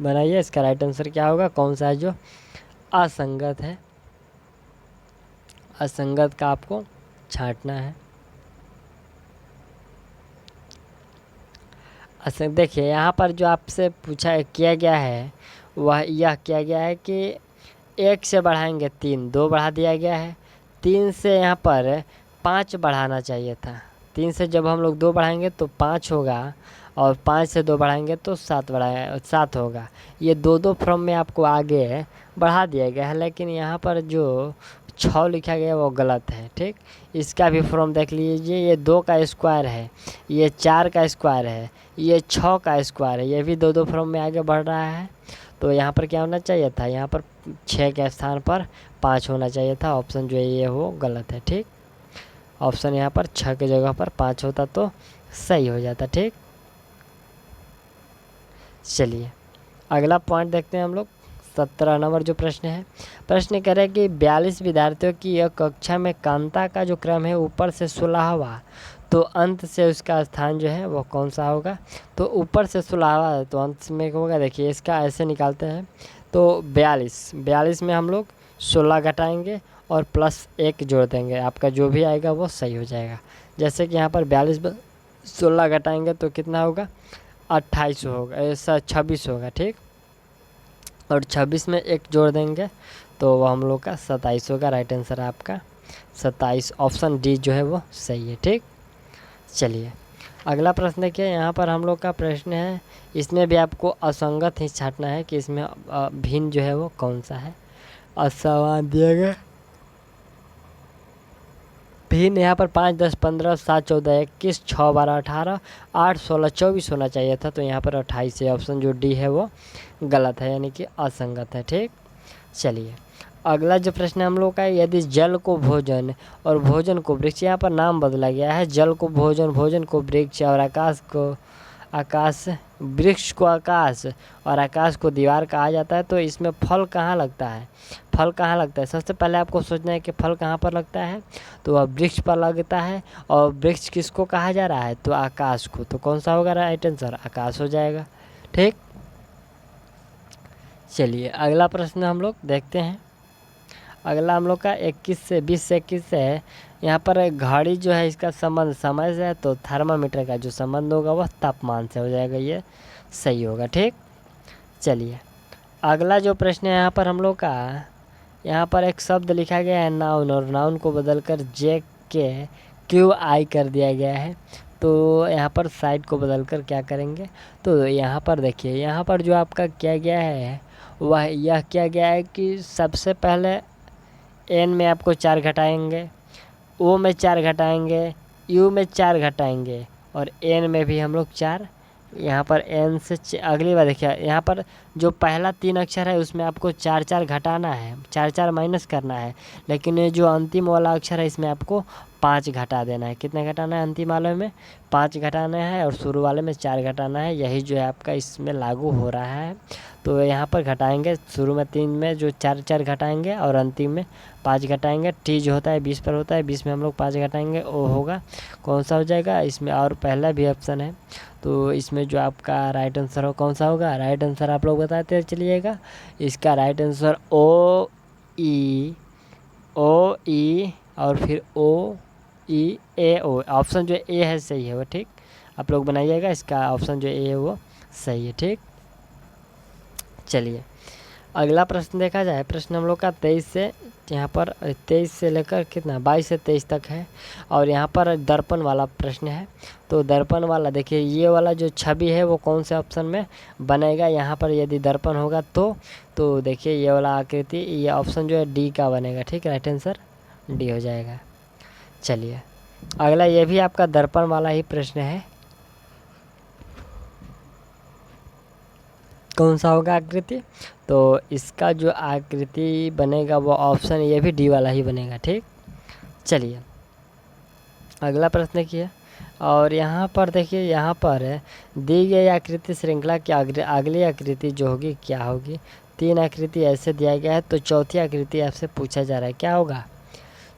बनाइए। इसका राइट आंसर क्या होगा, कौन सा है जो असंगत है, असंगत का आपको छांटना है। देखिए यहाँ पर जो आपसे पूछा किया गया है वह यह किया गया है कि 1 से बढ़ाएंगे 3, 2 बढ़ा दिया गया है। 3 से यहाँ पर 5 बढ़ाना चाहिए था। 3 से जब हम लोग 2 बढ़ाएंगे तो 5 होगा और 5 से 2 बढ़ाएंगे तो 7 होगा। ये दो फॉर्म में आपको आगे बढ़ा दिया गया है, लेकिन यहाँ पर जो 6 लिखा गया वो गलत है। ठीक, इसका भी फॉर्म देख लीजिए। ये 2 का स्क्वायर है, ये 4 का स्क्वायर है, ये 6 का स्क्वायर है, ये भी दो फॉर्म में आगे बढ़ रहा है। तो यहाँ पर क्या होना चाहिए था, यहाँ पर 6 के स्थान पर 5 होना चाहिए था। ऑप्शन जो है ये वो गलत है। ठीक, ऑप्शन यहाँ पर 6 की जगह पर 5 होता तो सही हो जाता। ठीक, चलिए अगला पॉइंट देखते हैं हम लोग। 17 नंबर जो प्रश्न है, प्रश्न कह रहे हैं कि 42 विद्यार्थियों की यह कक्षा में कांता का जो क्रम है ऊपर से 16वां, तो अंत से उसका स्थान जो है वो कौन सा होगा। तो ऊपर से 16वां है तो अंत में होगा। देखिए इसका ऐसे निकालते हैं। तो 42 में हम लोग 16 घटाएंगे और प्लस 1 जोड़ देंगे, आपका जो भी आएगा वो सही हो जाएगा। जैसे कि यहाँ पर 42 में 16 घटाएंगे तो कितना होगा, 28 होगा, ऐसा 26 होगा। ठीक, और 26 में 1 जोड़ देंगे तो वो हम लोग का 27 होगा। राइट आंसर है आपका 27, ऑप्शन डी जो है वो सही है। ठीक, चलिए अगला प्रश्न देखिए। यहाँ पर हम लोग का प्रश्न है, इसमें भी आपको असंगत ही छांटना है कि इसमें भिन्न जो है वो कौन सा है। असमान दिया गया भिन्न यहाँ पर 5, 10, 15, 7, 14, 21, 6, 12, 18, 8, 16, 24 होना चाहिए था। तो यहाँ पर 28 है। ऑप्शन जो डी है वो गलत है, यानी कि असंगत है। ठीक, चलिए अगला जो प्रश्न हम लोग का है, यदि जल को भोजन और भोजन को वृक्ष, यहाँ पर नाम बदला गया है, जल को भोजन, भोजन को वृक्ष और वृक्ष को आकाश और आकाश को दीवार कहा जाता है। तो इसमें फल कहाँ लगता है, फल कहाँ लगता है। सबसे पहले आपको सोचना है कि फल कहाँ पर लगता है, तो वह वृक्ष पर लगता है। और वृक्ष किसको कहा जा रहा है, तो आकाश को। तो कौन सा होगा राइट आंसर, आकाश हो जाएगा। ठीक, चलिए अगला प्रश्न हम लोग देखते हैं। अगला हम लोग का 21 से 21 से है। यहाँ पर घड़ी जो है इसका संबंध समय से है, तो थर्मामीटर का जो संबंध होगा वह तापमान से हो जाएगा, ये सही होगा। ठीक, चलिए अगला जो प्रश्न है यहाँ पर हम लोग का, यहाँ पर एक शब्द लिखा गया है नाउन, और नाउन को बदलकर जे के क्यू आई कर दिया गया है। तो यहाँ पर साइड को बदलकर क्या करेंगे, तो यहाँ पर देखिए, यहाँ पर जो आपका किया गया है वह यह किया गया है कि सबसे पहले एन में आपको 4 घटाएंगे, ओ में 4 घटाएंगे, यू में 4 घटाएंगे, और एन में भी हम लोग 4। यहाँ पर एन से अगली बार देखिए, यहाँ पर जो पहला 3 अक्षर है उसमें आपको 4 घटाना है, 4 माइनस करना है। लेकिन ये जो अंतिम वाला अक्षर है इसमें आपको 5 घटा देना है। कितना घटाना है, अंतिम वाले में 5 घटाना है और शुरू वाले में 4 घटाना है। यही जो है आपका इसमें लागू हो रहा है। तो यहाँ पर घटाएंगे, शुरू में 3 में जो 4 घटाएंगे और अंतिम में 5 घटाएंगे। टी जो होता है 20 पर होता है, 20 में हम लोग 5 घटाएंगे, ओ होगा कौन सा हो जाएगा इसमें। और पहला भी ऑप्शन है, तो इसमें जो आपका राइट आंसर हो कौन सा होगा, राइट आंसर आप लोग बताते चलिएगा। इसका राइट आंसर ओ ई और फिर ओ ई ए ओ, ऑप्शन जो ए है सही है वो। ठीक, आप लोग बनाइएगा, इसका ऑप्शन जो ए है वो सही है। ठीक, चलिए अगला प्रश्न देखा जाए। प्रश्न हम लोग का 23 से, यहाँ पर 23 से लेकर कितना 22 से 23 तक है। और यहाँ पर दर्पण वाला प्रश्न है। तो दर्पण वाला देखिए, ये वाला जो छवि है वो कौन से ऑप्शन में बनेगा। यहाँ पर यदि दर्पण होगा तो देखिए ये वाला आकृति, ये ऑप्शन जो है डी का बनेगा। ठीक, राइट आंसर डी हो जाएगा। चलिए अगला, ये भी आपका दर्पण वाला ही प्रश्न है। कौन सा होगा आकृति, तो इसका जो आकृति बनेगा वो ऑप्शन ये भी डी वाला ही बनेगा। ठीक, चलिए अगला प्रश्न देखिए। और यहाँ पर देखिए, यहाँ पर दी गई आकृति श्रृंखला की अगली आकृति जो होगी क्या होगी। 3 आकृति ऐसे दिया गया है, तो चौथी आकृति आपसे पूछा जा रहा है क्या होगा,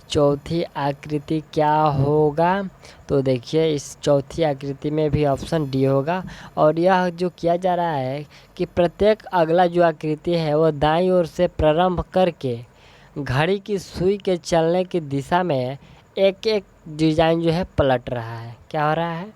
चौथी आकृति क्या होगा। तो देखिए इस चौथी आकृति में भी ऑप्शन डी होगा। और यह जो किया जा रहा है कि प्रत्येक अगला जो आकृति है वो दाईं ओर से प्रारंभ करके घड़ी की सुई के चलने की दिशा में एक एक डिज़ाइन जो है पलट रहा है। क्या हो रहा है,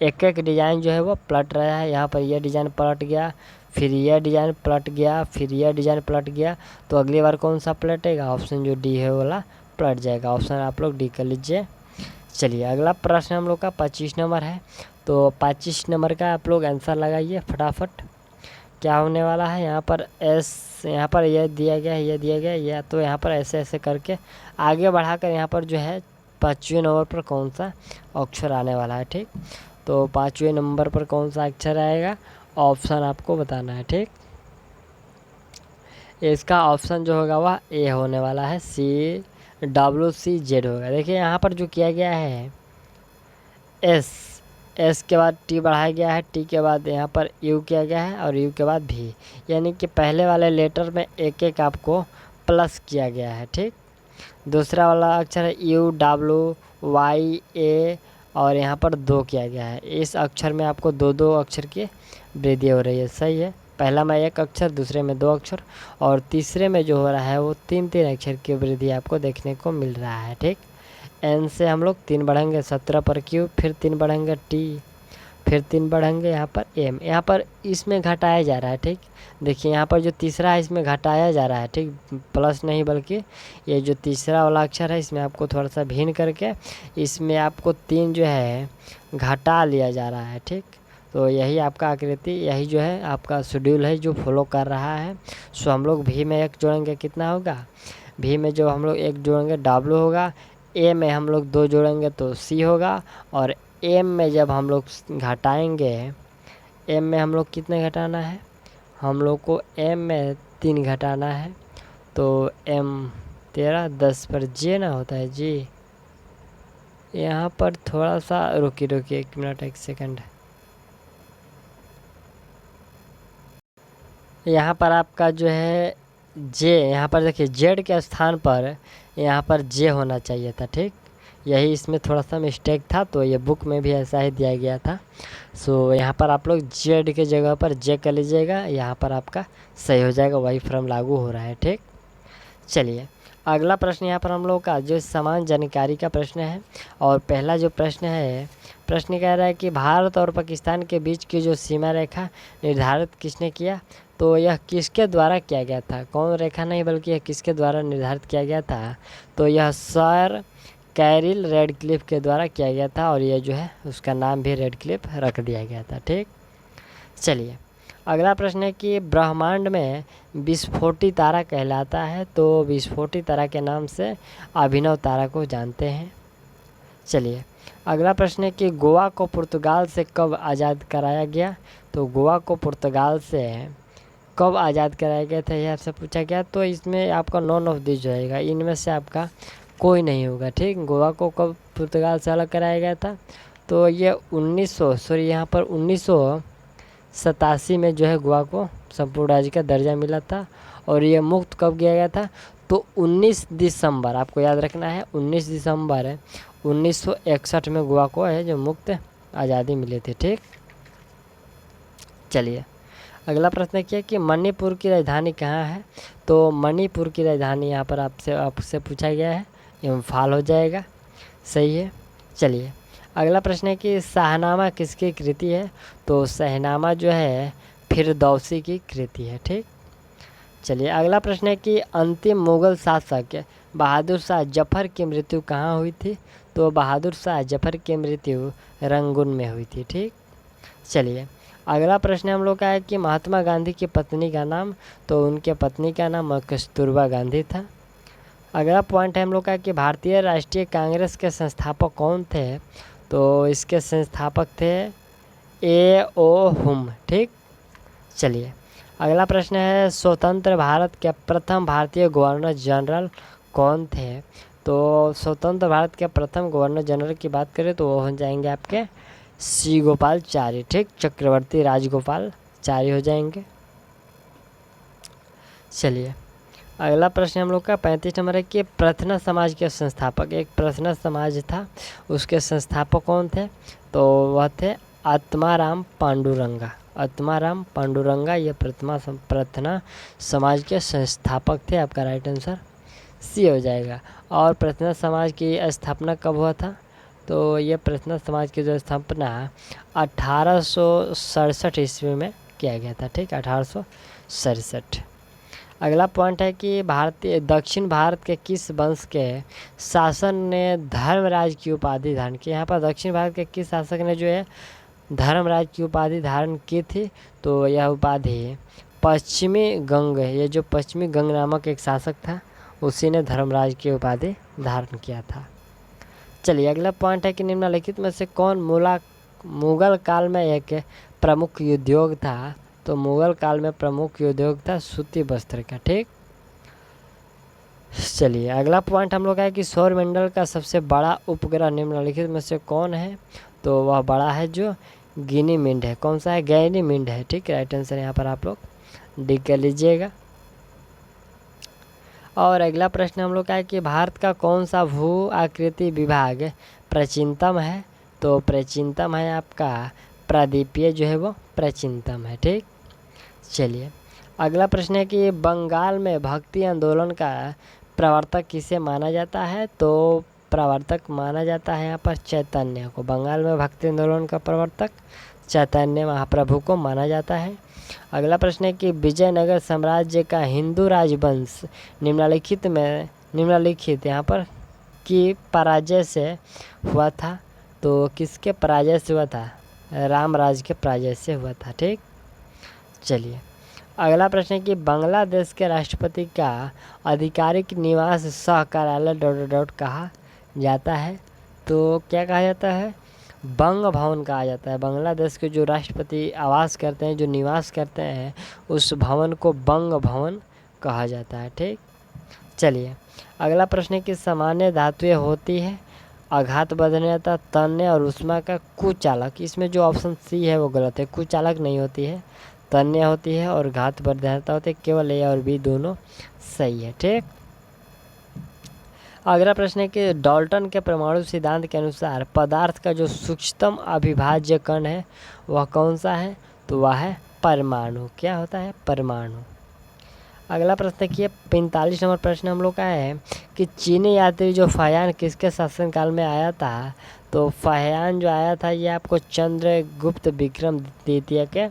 एक एक डिज़ाइन जो है वो पलट रहा है। यहाँ पर यह डिज़ाइन पलट गया, फिर यह डिज़ाइन पलट गया, फिर यह डिज़ाइन पलट गया। तो अगली बार कौन सा पलटेगा, ऑप्शन जो डी है वाला पलट जाएगा। ऑप्शन आप लोग डी कर लीजिए। चलिए अगला प्रश्न हम लोग का 25 नंबर है। तो 25 नंबर का आप लोग आंसर लगाइए फटाफट। क्या होने वाला है यहाँ पर एस, यहाँ पर यह दिया गया है, यह दिया गया है, या तो यहाँ पर ऐसे ऐसे करके आगे बढ़ाकर यहाँ पर जो है 5वें नंबर पर कौन सा अक्षर आने वाला है। ठीक, तो 5वें नंबर पर कौन सा अक्षर आएगा, ऑप्शन आपको बताना है। ठीक, इसका ऑप्शन जो होगा वह ए होने वाला है, CWCZ होगा। देखिए यहाँ पर जो किया गया है एस, एस के बाद टी बढ़ाया गया है, टी के बाद यहाँ पर यू किया गया है और यू के बाद भी, यानी कि पहले वाले लेटर में एक एक आपको प्लस किया गया है। ठीक, दूसरा वाला अक्षर है UWYA और यहाँ पर 2 किया गया है। इस अक्षर में आपको दो दो अक्षर की वृद्धि हो रही है। सही है, पहला में 1 अक्षर, दूसरे में 2 अक्षर और तीसरे में जो हो रहा है वो 3 अक्षर की वृद्धि आपको देखने को मिल रहा है। ठीक, एन से हम लोग 3 बढ़ेंगे 17 पर क्यू, फिर 3 बढ़ेंगे टी, फिर 3 बढ़ेंगे यहाँ पर एम, यहाँ पर इसमें घटाया जा रहा है। ठीक, देखिए यहाँ पर जो तीसरा है इसमें घटाया जा रहा है। ठीक, प्लस नहीं बल्कि ये जो तीसरा वाला अक्षर है इसमें आपको थोड़ा सा भिन्न करके इसमें आपको 3 जो है घटा लिया जा रहा है। ठीक, तो यही आपका आकृति, यही जो है आपका शेड्यूल है जो फॉलो कर रहा है। सो हम लोग भी में 1 जोड़ेंगे, कितना होगा, भी में जो हम लोग 1 जोड़ेंगे W होगा, ए में हम लोग 2 जोड़ेंगे तो C होगा और एम में जब हम लोग घटाएंगे, एम में हम लोग कितने घटाना है, हम लोग को एम में 3 घटाना है। तो एम 13 10 पर जे ना होता है जी, यहाँ पर थोड़ा सा रुकिए 1 मिनट 1 सेकंड। यहाँ पर आपका जो है जे, यहाँ पर देखिए जेड के स्थान पर यहाँ पर जे होना चाहिए था। ठीक, यही इसमें थोड़ा सा मिस्टेक था, तो ये बुक में भी ऐसा ही दिया गया था। सो यहाँ पर आप लोग जेड के जगह पर जे कर लीजिएगा, यहाँ पर आपका सही हो जाएगा, वही फॉर्म लागू हो रहा है। ठीक, चलिए अगला प्रश्न यहाँ पर हम लोग का जो समान जानकारी का प्रश्न है और पहला जो प्रश्न है, प्रश्न कह रहा है कि भारत और पाकिस्तान के बीच की जो सीमा रेखा निर्धारित किसने किया, तो यह किसके द्वारा किया गया था, कौन रेखा नहीं बल्कि यह किसके द्वारा निर्धारित किया गया था, तो यह सर कैरिल रेडक्लिफ के द्वारा किया गया था और यह जो है उसका नाम भी रेडक्लिफ रख दिया गया था। ठीक, चलिए अगला प्रश्न है कि ब्रह्मांड में विस्फोटी तारा कहलाता है, तो विस्फोटी तारा के नाम से अभिनव तारा को जानते हैं। चलिए अगला प्रश्न है कि गोवा को पुर्तगाल से कब आज़ाद कराया गया, तो गोवा को पुर्तगाल से कब आज़ाद कराया गया था यह आपसे पूछा गया। तो इसमें आपका नॉन ऑफ दिस रहेगा, इनमें से आपका कोई नहीं होगा। ठीक, गोवा को कब पुर्तगाल से अलग कराया गया था, तो ये 1987 में जो है गोवा को संपूर्ण राज्य का दर्जा मिला था और ये मुक्त कब किया गया था, तो 19 दिसंबर, आपको याद रखना है 19 दिसंबर 1961 में गोवा को है जो मुक्त आज़ादी मिली थी। ठीक, चलिए अगला प्रश्न क्या है कि मणिपुर की राजधानी कहाँ है, तो मणिपुर की राजधानी यहाँ पर आपसे पूछा गया है, इम्फाल हो जाएगा। सही है, चलिए अगला प्रश्न है कि शाहनामा किसकी कृति है, तो शाहनामा जो है फिरदौसी की कृति है। ठीक, चलिए अगला प्रश्न है कि अंतिम मुग़ल शासक बहादुर शाह जफ़र की मृत्यु कहाँ हुई थी, तो बहादुर शाह जफ़र की मृत्यु रंगून में हुई थी। ठीक, चलिए अगला प्रश्न हम लोग का है कि महात्मा गांधी की पत्नी का नाम, तो उनके पत्नी का नाम कस्तूरबा गांधी था। अगला पॉइंट है हम लोग का कि भारतीय राष्ट्रीय कांग्रेस के संस्थापक कौन थे, तो इसके संस्थापक थे A.O. हुम। ठीक, चलिए अगला प्रश्न है स्वतंत्र भारत के प्रथम भारतीय गवर्नर जनरल कौन थे, तो स्वतंत्र भारत के प्रथम गवर्नर जनरल की बात करें तो वो हो जाएंगे आपके C. गोपालचारी। ठीक, चक्रवर्ती राजगोपालचारी हो जाएंगे। चलिए अगला प्रश्न हम लोग का 35 नंबर है कि प्रार्थना समाज के संस्थापक, एक प्रार्थना समाज था उसके संस्थापक कौन थे, तो वह थे आत्माराम पांडुरंगा। आत्माराम पांडुरंगा ये प्रार्थना समाज के संस्थापक थे, आपका राइट आंसर C हो जाएगा। और प्रार्थना समाज की स्थापना कब हुआ था, तो ये प्रार्थना समाज की जो स्थापना 1867 ईस्वी में किया गया था। ठीक, 1867। अगला पॉइंट है कि दक्षिण भारत के किस वंश के शासन ने धर्मराज की उपाधि धारण की। यहाँ पर दक्षिण भारत के किस शासक ने जो है धर्मराज की उपाधि धारण की थी, तो यह उपाधि पश्चिमी गंग, ये जो पश्चिमी गंग नामक एक शासक था उसी ने धर्मराज की उपाधि धारण किया था। चलिए अगला पॉइंट है कि निम्नलिखित में से कौन मुगल काल में एक प्रमुख उद्योग था। तो मुगल काल में प्रमुख उद्योग था सूती वस्त्र का। ठीक, चलिए अगला पॉइंट हम लोग है कि सौरमंडल का सबसे बड़ा उपग्रह निम्नलिखित में से कौन है। तो वह बड़ा है जो गैनीमीड है। कौन सा है? गैनीमीड है। ठीक, राइट आंसर यहाँ पर आप लोग डी कर लीजिएगा। और अगला प्रश्न हम लोग का है कि भारत का कौन सा भू आकृति विभाग प्राचीनतम है। तो प्राचीनतम है आपका प्रादीपीय जो है वो प्राचीनतम है। ठीक, चलिए अगला प्रश्न है कि बंगाल में भक्ति आंदोलन का प्रवर्तक किसे माना जाता है। तो प्रवर्तक माना जाता है यहाँ पर चैतन्य को। बंगाल में भक्ति आंदोलन का प्रवर्तक चैतन्य महाप्रभु को माना जाता है। अगला प्रश्न है कि विजयनगर साम्राज्य का हिंदू राजवंश निम्नलिखित यहाँ पर की पराजय से हुआ था। तो किसके पराजय से हुआ था? रामराज के पराजय से हुआ था। ठीक, चलिए अगला प्रश्न है कि बांग्लादेश के राष्ट्रपति का आधिकारिक निवास सह कार्यालय ... कहा जाता है। तो क्या कहा जाता है? बंग भवन कहा जाता है। बांग्लादेश के जो राष्ट्रपति आवास करते हैं, जो निवास करते हैं, उस भवन को बंग भवन कहा जाता है। ठीक, चलिए अगला प्रश्न है कि सामान्य धातुएं होती है आघात बदनीयता, तन्य और उष्मा का कुचालक। इसमें जो ऑप्शन सी है वो गलत है। कुचालक नहीं होती है, तन्य होती है और घात बदनीयता होती है। केवल ए और बी दोनों सही है। ठीक, अगला प्रश्न है कि डाल्टन के परमाणु सिद्धांत के अनुसार पदार्थ का जो सूक्ष्मतम अविभाज्य कण है वह कौन सा है। तो वह है परमाणु। क्या होता है? परमाणु। अगला प्रश्न है कि 45 नंबर प्रश्न हम लोग का है कि चीनी यात्री जो फाह्यान किसके शासनकाल में आया था। तो फाह्यान जो आया था ये आपको चंद्रगुप्त विक्रम द्वितीय के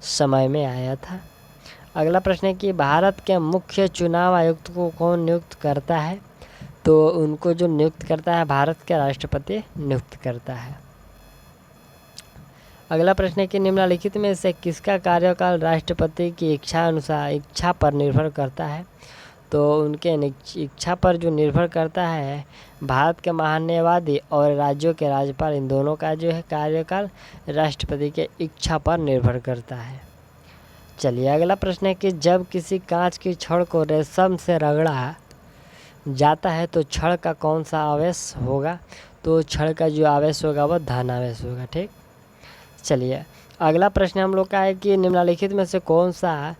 समय में आया था। अगला प्रश्न है कि भारत के मुख्य चुनाव आयुक्त को कौन नियुक्त करता है। तो उनको जो नियुक्त करता है भारत के राष्ट्रपति नियुक्त करता है। अगला प्रश्न है कि निम्नलिखित में से किसका कार्यकाल राष्ट्रपति की इच्छा पर निर्भर करता है। तो उनके इच्छा पर जो निर्भर करता है भारत के महान्यायवादी और राज्यों के राज्यपाल, इन दोनों का जो है कार्यकाल राष्ट्रपति के इच्छा पर निर्भर करता है। चलिए अगला प्रश्न है कि जब किसी कांच की छड़ को रेशम से रगड़ा जाता है तो छड़ का कौन सा आवेश होगा। तो छड़ का जो आवेश होगा वो धन आवेश होगा। ठीक, चलिए अगला प्रश्न हम लोग का है कि निम्नलिखित में से कौन सा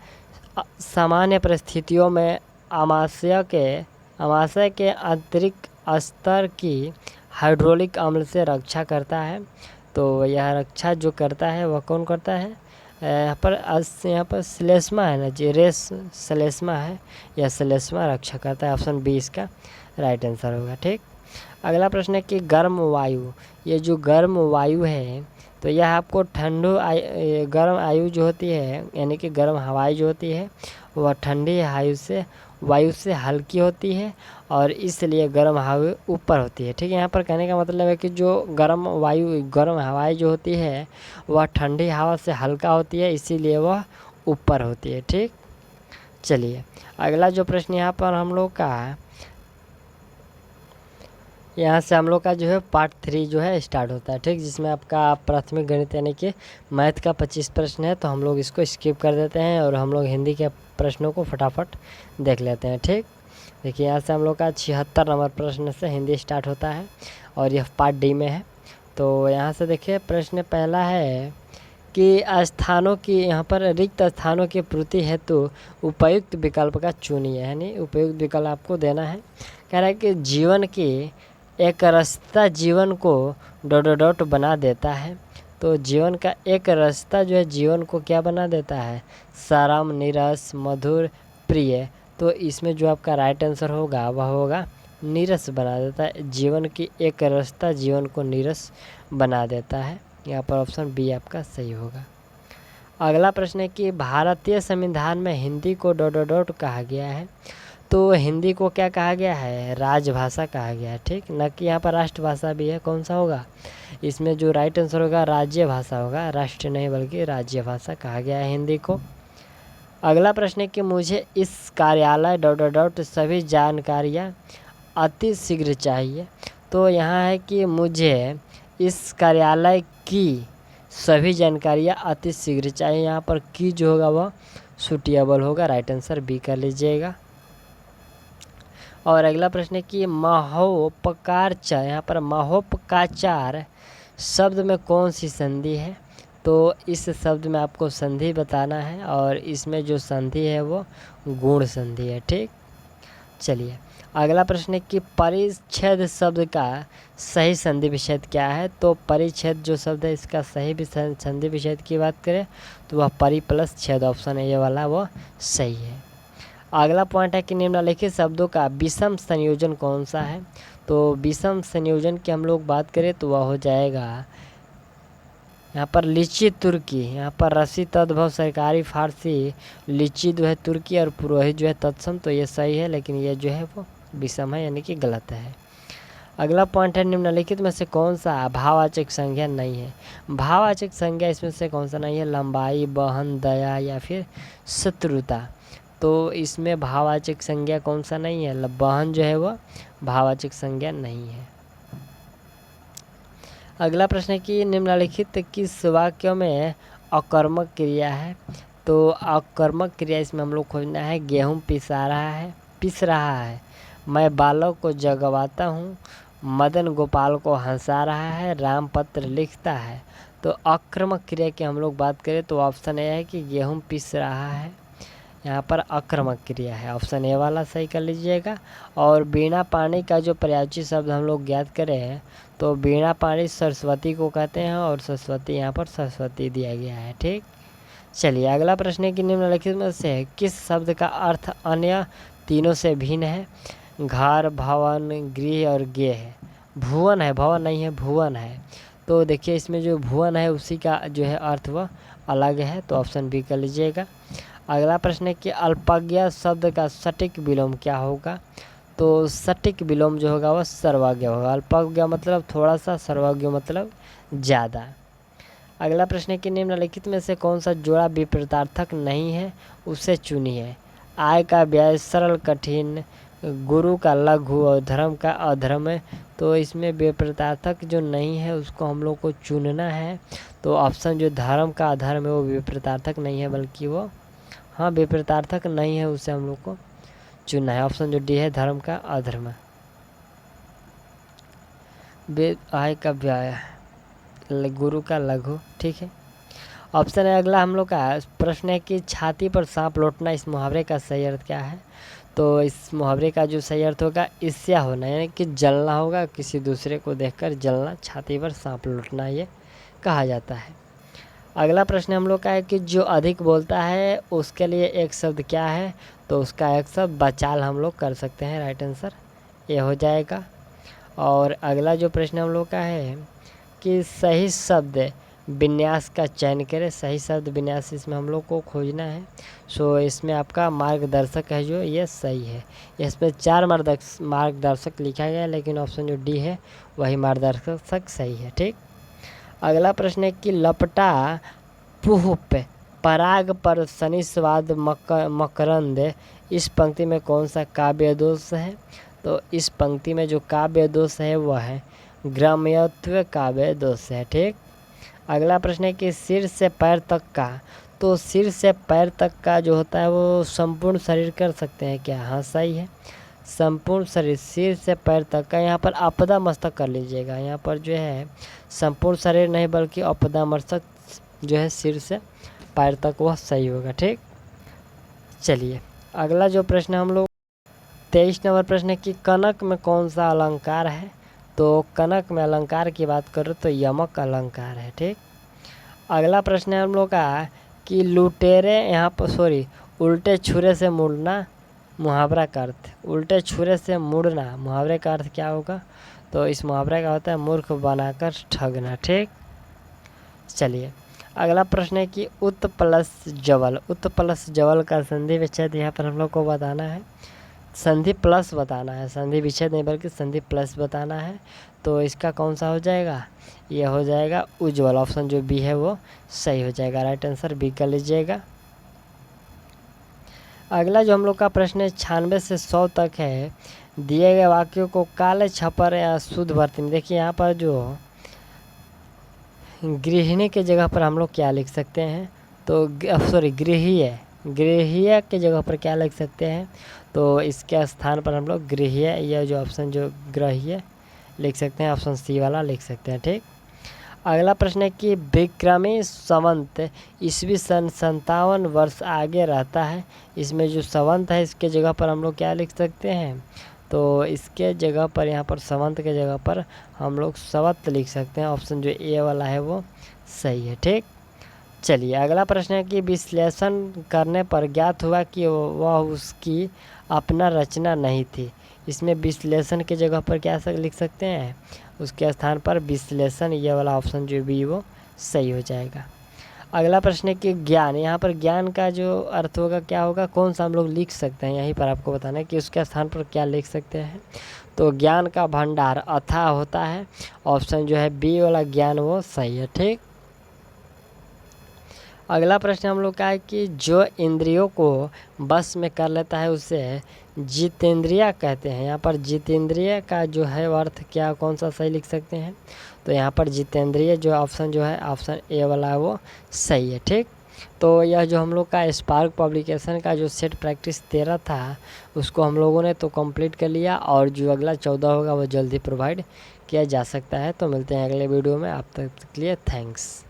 सामान्य परिस्थितियों में अमाशय के अतिरिक्त स्तर की हाइड्रोलिक अम्ल से रक्षा करता है। तो यह रक्षा जो करता है वह कौन करता है? यहाँ पर श्लेष्मा है ना जी, रेस श्लेष्मा है, यह श्लेष्मा रक्षा करता है। ऑप्शन बी इसका राइट आंसर होगा। ठीक, अगला प्रश्न है कि गर्म वायु, ये जो गर्म वायु है तो यह आपको गर्म आयु जो होती है यानी कि गर्म हवाई जो होती है वह ठंडी वायु से हल्की होती है और इसलिए गर्म हवा ऊपर होती है। ठीक है, यहाँ पर कहने का मतलब है कि जो गर्म हवाई जो होती है वह ठंडी हवा से हल्का होती है, इसीलिए वह ऊपर होती है। ठीक, चलिए अगला जो प्रश्न यहाँ पर हम लोग का यहाँ से हम लोग का जो है पार्ट 3 जो है स्टार्ट होता है। ठीक, जिसमें आपका प्राथमिक गणित यानी कि मैथ का 25 प्रश्न है, तो हम लोग इसको स्किप कर देते हैं और हम लोग हिंदी के प्रश्नों को फटाफट देख लेते हैं। ठीक, देखिए यहाँ से हम लोग का 76 नंबर प्रश्न से हिंदी स्टार्ट होता है और यह पार्ट डी में है। तो यहाँ से देखिए प्रश्न पहला है कि स्थानों की यहाँ पर रिक्त स्थानों की पूर्ति हेतु उपयुक्त विकल्प का चुनिए, यानी उपयुक्त विकल्प आपको देना है। कह रहा है कि जीवन की एक रास्ता जीवन को ... बना देता है। तो जीवन का एक रास्ता जो है जीवन को क्या बना देता है? सरम, नीरस, मधुर, प्रिय। तो इसमें जो आपका राइट आंसर होगा वह होगा नीरस बना देता है। जीवन की एक रास्ता जीवन को नीरस बना देता है। यहाँ पर ऑप्शन बी आपका सही होगा। अगला प्रश्न है कि भारतीय संविधान में Hindi co dot dot dot कहा गया है। तो हिंदी को क्या कहा गया है? राजभाषा कहा गया है, ठीक, न कि यहाँ पर राष्ट्रभाषा भी है। कौन सा होगा इसमें? जो राइट आंसर होगा राज्य भाषा होगा, राष्ट्र नहीं बल्कि राज्य भाषा कहा गया है हिंदी को। अगला प्रश्न है कि मुझे इस कार्यालय डॉट डॉट डॉट सभी जानकारियाँ अति शीघ्र चाहिए। तो यहाँ है कि मुझे इस कार्यालय की सभी जानकारियाँ अति शीघ्र चाहिए। यहाँ पर की जो होगा वह सुटेबल होगा, राइट आंसर बी कर लीजिएगा। और अगला प्रश्न है कि महोपकारचार, यहाँ पर महोपकाचार शब्द में कौन सी संधि है? तो इस शब्द में आपको संधि बताना है और इसमें जो संधि है वो गुण संधि है, ठीक। चलिए अगला प्रश्न है कि परिच्छेद शब्द का सही संधि विच्छेद क्या है? तो परिच्छेद जो शब्द है इसका सही संधि विच्छेद की बात करें तो वह परि प्लस छेद, ऑप्शन है ये वाला, वो सही है। अगला पॉइंट है कि निम्नलिखित शब्दों का विषम संयोजन कौन सा है? तो विषम संयोजन की हम लोग बात करें तो वह हो जाएगा यहाँ पर लीची तुर्की, यहाँ पर रसी तद्भव सरकारी फारसी, लीची जो है तुर्की और पुरोहित जो है तत्सम, तो ये सही है, लेकिन ये जो है वो विषम है यानी कि गलत है। अगला पॉइंट है निम्नलिखित में से कौन सा भाववाचक संज्ञा नहीं है? भाववाचक संज्ञा इसमें से कौन सा नहीं है? लंबाई, बहन, दया या फिर शत्रुता। तो इसमें भाववाचक संज्ञा कौन सा नहीं है? बहन जो है वह भाववाचक संज्ञा नहीं है। अगला प्रश्न है कि निम्नलिखित किस वाक्य में अकर्मक क्रिया है? तो अकर्मक क्रिया इसमें हम लोग खोजना है। गेहूँ पिस रहा है, मैं बालक को जगवाता हूँ, मदन गोपाल को हंसा रहा है, राम पत्र लिखता है। तो अकर्मक क्रिया की हम लोग बात करें तो ऑप्शन ए है कि गेहूँ पिस रहा है, यहाँ पर अकर्मक क्रिया है, ऑप्शन ए वाला सही कर लीजिएगा। और बीणा पानी का जो पर्यायवाची शब्द हम लोग ज्ञात करें हैं तो बीणा पानी सरस्वती को कहते हैं और सरस्वती यहाँ पर सरस्वती दिया गया है, ठीक। चलिए अगला प्रश्न है कि निम्नलिखित में से किस शब्द का अर्थ अन्य तीनों से भिन्न है? घर, भवन, गृह और गे है। भुवन है, भवन नहीं है, भुवन है। तो देखिए इसमें जो भुवन है उसी का जो है अर्थ वह अलग है, तो ऑप्शन बी कर लीजिएगा। अगला प्रश्न है कि अल्पज्ञ शब्द का सटीक विलोम क्या होगा? तो सटीक विलोम जो होगा वह सर्वज्ञ होगा। अल्पज्ञ मतलब थोड़ा सा, सर्वज्ञ मतलब ज़्यादा। अगला प्रश्न है कि निम्नलिखित में से कौन सा जोड़ा विपरीतार्थक नहीं है, उसे चुनिए। आय का व्यय, सरल कठिन, गुरु का लघु और धर्म का अधर्म है। तो इसमें विपरीतार्थक जो नहीं है उसको हम लोग को चुनना है। तो ऑप्शन जो धर्म का अधर्म है वो विपरीतार्थक नहीं है बल्कि वो विपरीतार्थक नहीं है, उसे हम लोग को चुनना है। ऑप्शन जो डी है धर्म का अधर्म। आय का व्यय, गुरु का लघु, ठीक है। ऑप्शन है अगला हम लोग का प्रश्न है कि छाती पर सांप लौटना, इस मुहावरे का सही अर्थ क्या है? तो इस मुहावरे का जो सही अर्थ होगा ईर्ष्या होना, यानी कि जलना होगा, किसी दूसरे को देखकर जलना, छाती पर सांप लौटना ये कहा जाता है। अगला प्रश्न हम लोग का है कि जो अधिक बोलता है उसके लिए एक शब्द क्या है? तो उसका एक शब्द बचाल हम लोग कर सकते हैं, राइट आंसर ये हो जाएगा। और अगला जो प्रश्न हम लोग का है कि सही शब्द विन्यास का चयन करें। सही शब्द विन्यास इसमें हम लोग को खोजना है। सो इसमें आपका मार्गदर्शक है जो ये सही है। इसमें 4 मार्गदर्शक लिखा गया है, लेकिन ऑप्शन जो डी है वही मार्गदर्शक सही है, ठीक। अगला प्रश्न है कि लपटा पुष्प पराग पर शनिस्वाद मकरंद, इस पंक्ति में कौन सा काव्य दोष है? तो इस पंक्ति में जो काव्य दोष है वह है ग्राम्यत्व काव्य दोष है, ठीक। अगला प्रश्न है कि सिर से पैर तक का, तो सिर से पैर तक का जो होता है वो संपूर्ण शरीर कर सकते हैं क्या? हाँ सही है, संपूर्ण शरीर, सिर से पैर तक का। यहाँ पर आपदा मस्तक कर लीजिएगा, यहाँ पर जो है संपूर्ण शरीर नहीं बल्कि आपदा मस्तक जो है सिर से पैर तक, वह सही होगा, ठीक। चलिए अगला जो प्रश्न हम लोग 23 नंबर प्रश्न है कि कनक में कौन सा अलंकार है? तो कनक में अलंकार की बात करो तो यमक अलंकार है, ठीक। अगला प्रश्न है हम लोग का कि लुटेरे, यहाँ पर उल्टे छुरे से मुड़ना मुहावरा का अर्थ, उल्टे छुरे से मुड़ना मुहावरे का अर्थ क्या होगा? तो इस मुहावरे का होता है मूर्ख बनाकर ठगना, ठीक। चलिए अगला प्रश्न है कि उत प्लस जवल, उत प्लस जवल का संधि विच्छेद यहाँ पर हम लोग को बताना है, संधि प्लस बताना है, संधि विच्छेद नहीं बल्कि संधि प्लस बताना है। तो इसका कौन सा हो जाएगा, ये हो जाएगा उज्ज्वल, ऑप्शन जो बी है वो सही हो जाएगा, राइट आंसर बी कर लीजिएगा। अगला जो हम लोग का प्रश्न है 96 से 100 तक है, दिए गए वाक्यों को काले छपर या शुद्ध भर्ती में, देखिए यहाँ पर जो गृहिणी के जगह पर हम लोग क्या लिख सकते हैं, तो सॉरी गृहीय, गृहीय के जगह पर क्या लिख सकते हैं, तो इसके स्थान पर हम लोग गृहीय, यह जो ऑप्शन जो गृहीय लिख सकते हैं, ऑप्शन सी वाला लिख सकते हैं, ठीक। अगला प्रश्न है कि विक्रमी संवत ईस्वी सन 57 वर्ष आगे रहता है, इसमें जो संवत है इसके जगह पर हम लोग क्या लिख सकते हैं, तो इसके जगह पर यहाँ पर संवत के जगह पर हम लोग संवत लिख सकते हैं, ऑप्शन जो ए वाला है वो सही है, ठीक। चलिए अगला प्रश्न है कि विश्लेषण करने पर ज्ञात हुआ कि वह उसकी अपना रचना नहीं थी, इसमें विश्लेषण के जगह पर क्या लिख सकते हैं, उसके स्थान पर विश्लेषण, ये वाला ऑप्शन जो भी वो सही हो जाएगा। अगला प्रश्न है कि ज्ञान, यहाँ पर ज्ञान का जो अर्थ होगा क्या होगा, कौन सा हम लोग लिख सकते हैं, यहीं पर आपको बताना है कि उसके स्थान पर क्या लिख सकते हैं, तो ज्ञान का भंडार अथाह होता है, ऑप्शन जो है बी वाला ज्ञान वो सही है, ठीक। अगला प्रश्न हम लोग का है कि जो इंद्रियों को बस में कर लेता है उसे जितेंद्रिय कहते हैं, यहाँ पर जितेंद्रिय का जो है अर्थ क्या, कौन सा सही लिख सकते हैं, तो यहाँ पर जितेंद्रिय जो ऑप्शन जो है ऑप्शन ए वाला है वो सही है, ठीक। तो यह जो हम लोग का स्पार्क पब्लिकेशन का जो सेट प्रैक्टिस 13 था उसको हम लोगों ने तो कंप्लीट कर लिया, और जो अगला 14 होगा वो जल्दी प्रोवाइड किया जा सकता है। तो मिलते हैं अगले वीडियो में, आप तक के लिए थैंक्स।